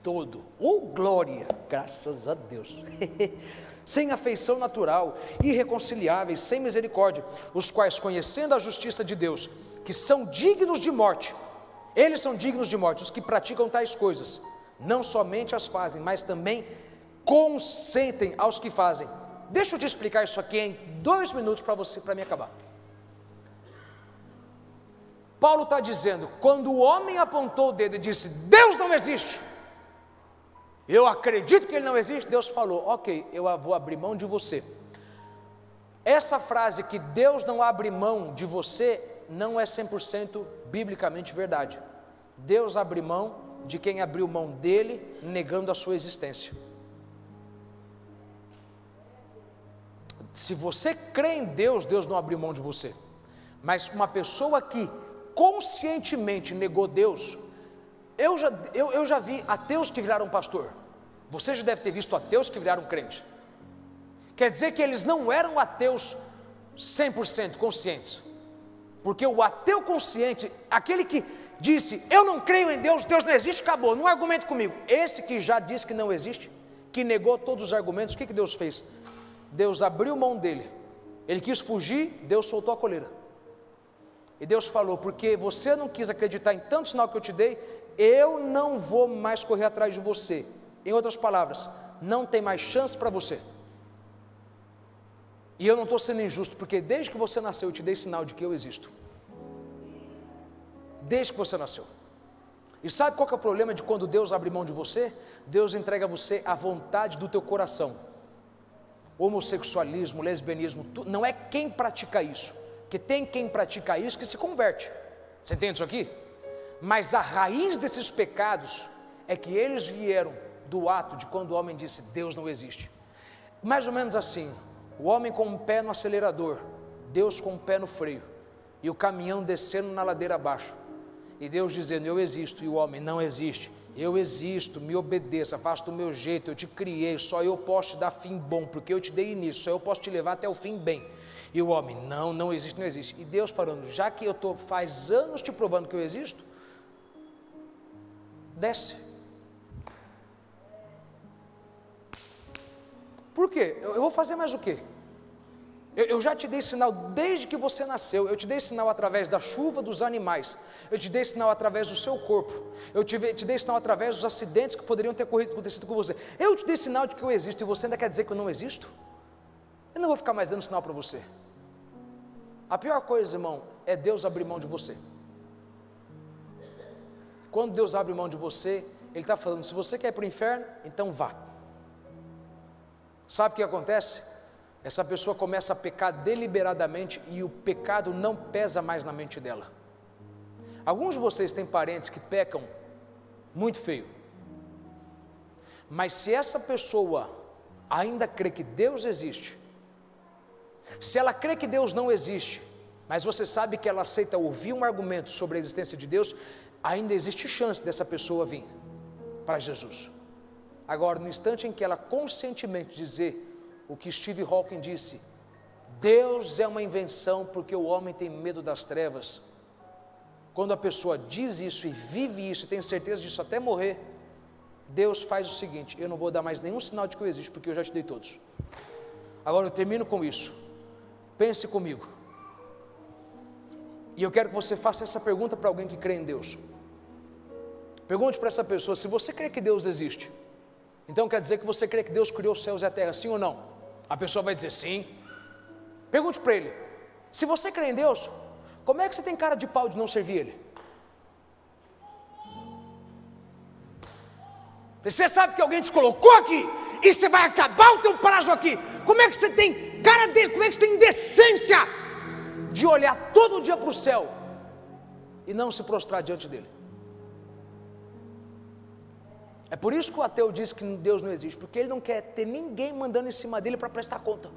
todo. Glória, graças a Deus. Sem afeição natural, irreconciliáveis, sem misericórdia, os quais, conhecendo a justiça de Deus, que são dignos de morte, eles são dignos de morte, os que praticam tais coisas, não somente as fazem, mas também consentem aos que fazem. Deixa eu te explicar isso aqui em 2 minutos para mim acabar. Paulo está dizendo, quando o homem apontou o dedo e disse, Deus não existe, eu acredito que ele não existe, Deus falou, ok, eu vou abrir mão de você. Essa frase que Deus não abre mão de você, não é 100% biblicamente verdade. Deus abre mão de quem abriu mão dele, negando a sua existência. Se você crê em Deus, Deus não abriu mão de você. Mas uma pessoa que conscientemente negou Deus, eu já vi ateus que viraram pastor. Você já deve ter visto ateus que viraram crente. Quer dizer que eles não eram ateus 100% conscientes. Porque o ateu consciente, aquele que disse, eu não creio em Deus, Deus não existe, acabou, não argumente comigo. Esse que já disse que não existe, que negou todos os argumentos, o que Deus fez? Deus abriu mão dele, ele quis fugir, Deus soltou a coleira. E Deus falou, porque você não quis acreditar em tanto sinal que eu te dei, eu não vou mais correr atrás de você. Em outras palavras, não tem mais chance para você. E eu não estou sendo injusto, porque desde que você nasceu eu te dei sinal de que eu existo. Desde que você nasceu. E sabe qual que é o problema de quando Deus abre mão de você? Deus entrega a você a vontade do teu coração. Homossexualismo, lesbianismo, não é quem pratica isso, que tem quem pratica isso que se converte. Você entende isso aqui? Mas a raiz desses pecados é que eles vieram do ato de quando o homem disse, Deus não existe. Mais ou menos assim, o homem com um pé no acelerador, Deus com um pé no freio, e o caminhão descendo na ladeira abaixo, e Deus dizendo, eu existo, e o homem, não existe, eu existo, me obedeça, faça do meu jeito, eu te criei, só eu posso te dar fim bom, porque eu te dei início, só eu posso te levar até o fim bem. E o homem, não existe, não existe. E Deus falando, já que eu estou faz anos te provando que eu existo, desce. Por quê? Eu vou fazer mais o quê? Eu já te dei sinal desde que você nasceu. Eu te dei sinal através da chuva, dos animais. Eu te dei sinal através do seu corpo. Eu te dei sinal através dos acidentes que poderiam ter acontecido com você. Eu te dei sinal de que eu existo e você ainda quer dizer que eu não existo? Eu não vou ficar mais dando sinal para você. A pior coisa, irmão, é Deus abrir mão de você. Quando Deus abre mão de você, Ele está falando, se você quer ir para o inferno, então vá. Sabe o que acontece? Essa pessoa começa a pecar deliberadamente e o pecado não pesa mais na mente dela. Alguns de vocês têm parentes que pecam muito feio. Mas se essa pessoa ainda crê que Deus existe, se ela crê que Deus não existe, mas você sabe que ela aceita ouvir um argumento sobre a existência de Deus, ainda existe chance dessa pessoa vir para Jesus. Agora, no instante em que ela conscientemente dizer o que Steve Hawking disse, Deus é uma invenção porque o homem tem medo das trevas. Quando a pessoa diz isso e vive isso e tem certeza disso até morrer, Deus faz o seguinte, eu não vou dar mais nenhum sinal de que eu existo, porque eu já te dei todos. Agora eu termino com isso. Pense comigo. E eu quero que você faça essa pergunta para alguém que crê em Deus. Pergunte para essa pessoa, se você crê que Deus existe, então quer dizer que você crê que Deus criou os céus e a terra, sim ou não? A pessoa vai dizer sim. Pergunte para ele, se você crê em Deus, como é que você tem cara de pau de não servir Ele? Você sabe que alguém te colocou aqui e você vai acabar o teu prazo aqui. Como é que você tem cara dele? Como é que você tem decência de olhar todo dia para o céu e não se prostrar diante dele? É por isso que o ateu diz que Deus não existe, porque ele não quer ter ninguém mandando em cima dele para prestar conta.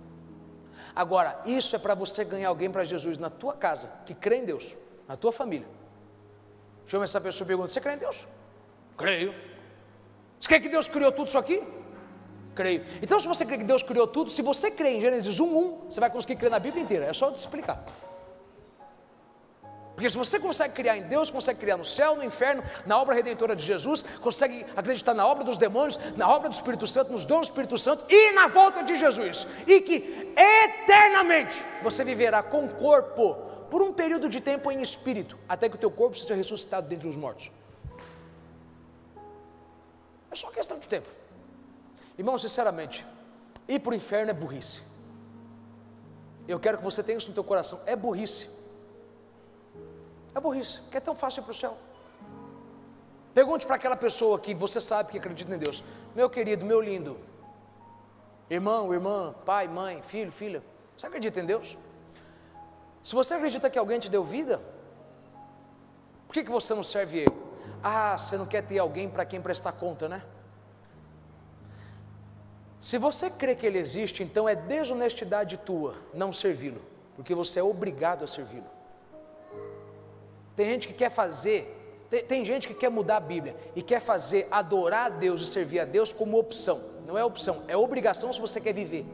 Agora, isso é para você ganhar alguém para Jesus na tua casa, que crê em Deus, na tua família. Chama essa pessoa e pergunta, você crê em Deus? Creio. Você crê que Deus criou tudo isso aqui? Creio. Então, se você crê que Deus criou tudo, se você crê em Gênesis 1:1, você vai conseguir crer na Bíblia inteira, é só eu te explicar. Porque se você consegue criar em Deus, consegue criar no céu, no inferno, na obra redentora de Jesus, consegue acreditar na obra dos demônios, na obra do Espírito Santo, nos dons do Espírito Santo e na volta de Jesus, e que eternamente você viverá com o corpo, por um período de tempo em espírito, até que o teu corpo seja ressuscitado dentre os mortos. É só questão de tempo. Irmão, sinceramente, ir para o inferno é burrice. Eu quero que você tenha isso no teu coração, é burrice. É burrice, que é tão fácil ir para o céu. Pergunte para aquela pessoa que você sabe que acredita em Deus, meu querido, meu lindo, irmão, irmã, pai, mãe, filho, filha, você acredita em Deus? Se você acredita que alguém te deu vida, por que você não serve Ele? Ah, você não quer ter alguém para quem prestar conta, né? Se você crê que Ele existe, então é desonestidade tua não servi-lo, porque você é obrigado a servi-lo. Tem gente que quer fazer, tem gente que quer mudar a Bíblia e quer fazer adorar a Deus e servir a Deus como opção. Não é opção, é obrigação se você quer viver.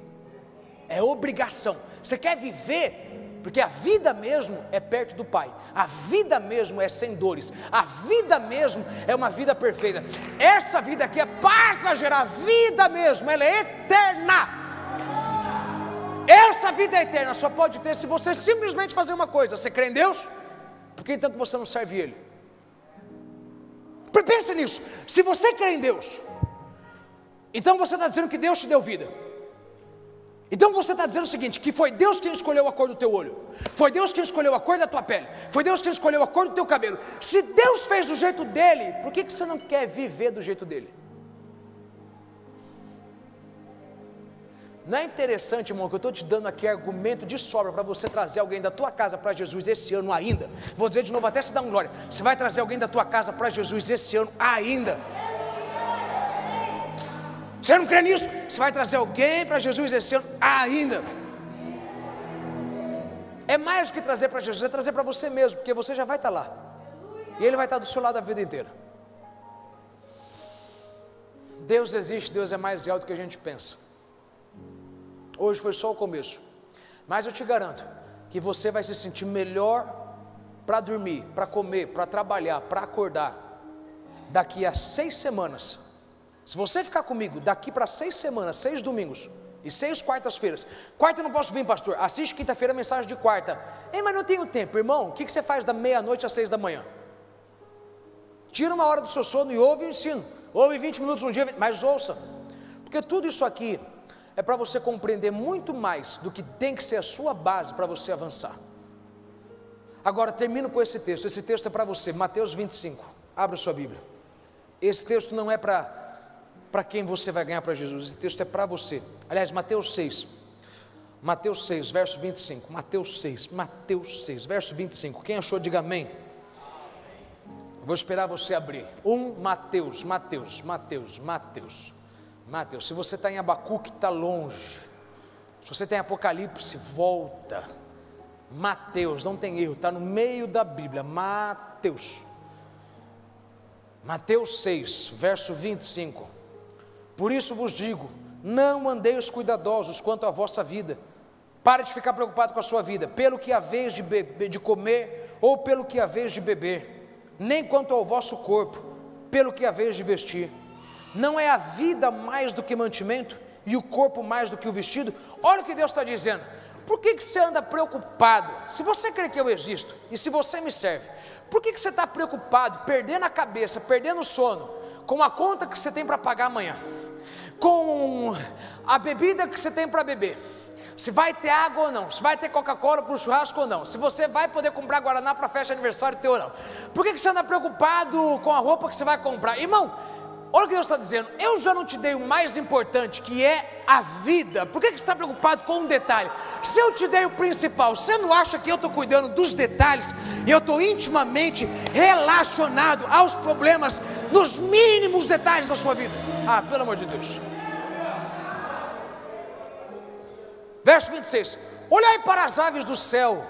É obrigação. Você quer viver, porque a vida mesmo é perto do Pai. A vida mesmo é sem dores. A vida mesmo é uma vida perfeita. Essa vida aqui é passageira, a vida mesmo, ela é eterna. Essa vida é eterna só pode ter se você simplesmente fazer uma coisa. Você crê em Deus? Por que então que você não serve Ele? Pense nisso. Se você crê em Deus, então você está dizendo que Deus te deu vida. Então você está dizendo o seguinte, que foi Deus quem escolheu a cor do teu olho, foi Deus quem escolheu a cor da tua pele, foi Deus quem escolheu a cor do teu cabelo. Se Deus fez do jeito dele, por que você não quer viver do jeito dele? Não é interessante, irmão, que eu estou te dando aqui argumento de sobra para você trazer alguém da tua casa para Jesus esse ano ainda? Vou dizer de novo, até se dá um glória. Você vai trazer alguém da tua casa para Jesus esse ano ainda? Você não crê nisso? Você vai trazer alguém para Jesus esse ano ainda? É mais do que trazer para Jesus, é trazer para você mesmo, porque você já vai estar lá. E Ele vai estar do seu lado a vida inteira. Deus existe, Deus é mais real do que a gente pensa. Hoje foi só o começo, mas eu te garanto que você vai se sentir melhor para dormir, para comer, para trabalhar, para acordar daqui a 6 semanas. Se você ficar comigo daqui para 6 semanas, 6 domingos, E 6 quartas-feiras. Quarta eu não posso vir, pastor. Assiste quinta-feira a mensagem de quarta. Ei, mas não tenho tempo, irmão. O que você faz da meia-noite às 6 da manhã? Tira uma hora do seu sono e ouve o ensino. Ouve 20 minutos um dia, mas ouça. Porque tudo isso aqui é para você compreender muito mais do que tem que ser a sua base para você avançar. Agora termino com esse texto. Esse texto é para você, Mateus 25. Abra sua Bíblia. Esse texto não é para quem você vai ganhar para Jesus. Esse texto é para você. Aliás, Mateus 6. Mateus 6, verso 25. Mateus 6, verso 25. Quem achou, diga amém. Vou esperar você abrir. Mateus. Se você está em Abacuque, está longe. Se você tem Apocalipse, volta. Mateus, não tem erro, está no meio da Bíblia. Mateus 6, verso 25. Por isso vos digo, não andeis cuidadosos quanto à vossa vida. Pare de ficar preocupado com a sua vida, pelo que haveis de comer, ou pelo que haveis de beber, nem quanto ao vosso corpo, pelo que haveis de vestir. Não é a vida mais do que mantimento, e o corpo mais do que o vestido? Olha o que Deus está dizendo. Por que você anda preocupado? Se você crê que eu existo, e se você me serve, por que você está preocupado, perdendo a cabeça, perdendo o sono, com a conta que você tem para pagar amanhã, com a bebida que você tem para beber, se vai ter água ou não, se vai ter Coca-Cola para o churrasco ou não, se você vai poder comprar Guaraná para a festa de aniversário teu ou não? Por que você anda preocupado com a roupa que você vai comprar? Irmão, olha o que Deus está dizendo. Eu já não te dei o mais importante, que é a vida. Por que você está preocupado com um detalhe? Se eu te dei o principal, você não acha que eu estou cuidando dos detalhes, e eu estou intimamente relacionado aos problemas, nos mínimos detalhes da sua vida? Ah, pelo amor de Deus. Verso 26, olhai para as aves do céu,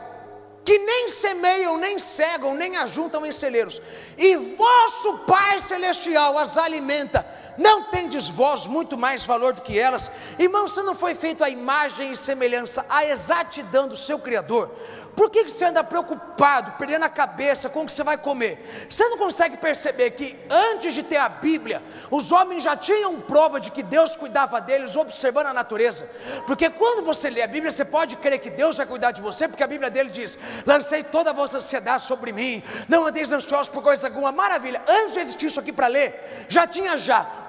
que nem semeiam, nem cegam, nem ajuntam em celeiros, e vosso Pai Celestial as alimenta. Não tendes vós muito mais valor do que elas? Irmão, você não foi feito à imagem e semelhança, à exatidão do seu Criador? Por que você anda preocupado, perdendo a cabeça com o que você vai comer? Você não consegue perceber que antes de ter a Bíblia, os homens já tinham prova de que Deus cuidava deles, observando a natureza? Porque quando você lê a Bíblia, você pode crer que Deus vai cuidar de você, porque a Bíblia dele diz: lancei toda a vossa ansiedade sobre mim, não andeis ansiosos por coisa alguma. Maravilha. Antes de existir isso aqui para ler, já tinha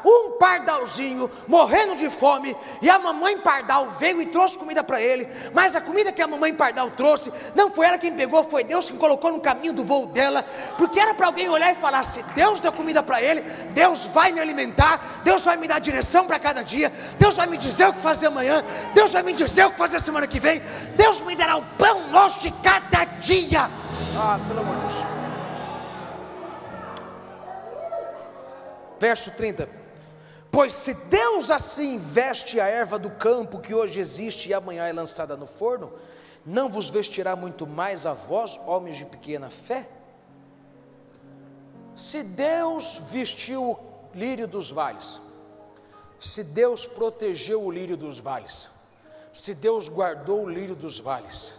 um pardalzinho morrendo de fome, e a mamãe pardal veio e trouxe comida para ele, mas a comida que a mamãe pardal trouxe, não foi ela quem pegou, foi Deus quem colocou no caminho do voo dela, porque era para alguém olhar e falar: se Deus deu comida para ele, Deus vai me alimentar, Deus vai me dar direção para cada dia, Deus vai me dizer o que fazer amanhã, Deus vai me dizer o que fazer semana que vem, Deus me dará o pão nosso de cada dia. Ah, pelo amor de Deus. Verso 30. Pois se Deus assim veste a erva do campo, que hoje existe e amanhã é lançada no forno, não vos vestirá muito mais a vós, homens de pequena fé? Se Deus vestiu o lírio dos vales, se Deus protegeu o lírio dos vales, se Deus guardou o lírio dos vales,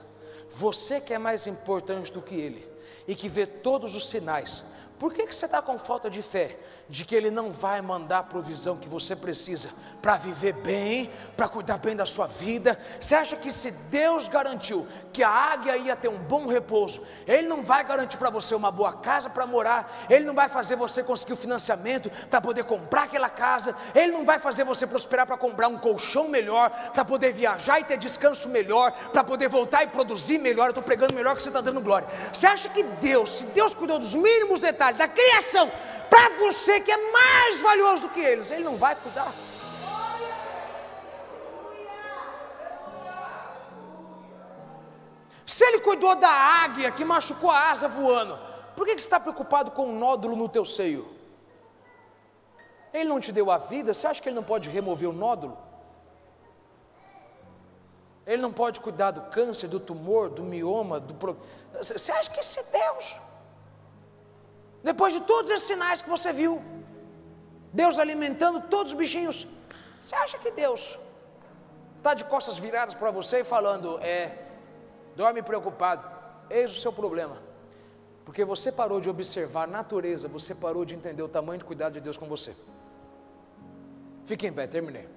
você que é mais importante do que ele, e que vê todos os sinais, por que você está com falta de fé? De que Ele não vai mandar a provisão que você precisa para viver bem, para cuidar bem da sua vida? Você acha que se Deus garantiu que a águia ia ter um bom repouso, Ele não vai garantir para você uma boa casa para morar, Ele não vai fazer você conseguir o financiamento para poder comprar aquela casa, Ele não vai fazer você prosperar para comprar um colchão melhor, para poder viajar e ter descanso melhor, para poder voltar e produzir melhor? Eu estou pregando melhor que você está dando glória. Você acha que Deus, se Deus cuidou dos mínimos detalhes da criação, para você que é mais valioso do que eles, Ele não vai cuidar? Se Ele cuidou da águia que machucou a asa voando, por que você está preocupado com um nódulo no teu seio? Ele não te deu a vida, você acha que Ele não pode remover o nódulo? Ele não pode cuidar do câncer, do tumor, do mioma, Você acha que esse Deus, depois de todos esses sinais que você viu, Deus alimentando todos os bichinhos, você acha que Deus está de costas viradas para você e falando: dorme preocupado? Eis o seu problema, porque você parou de observar a natureza, você parou de entender o tamanho de cuidado de Deus com você. Fique em pé, terminei.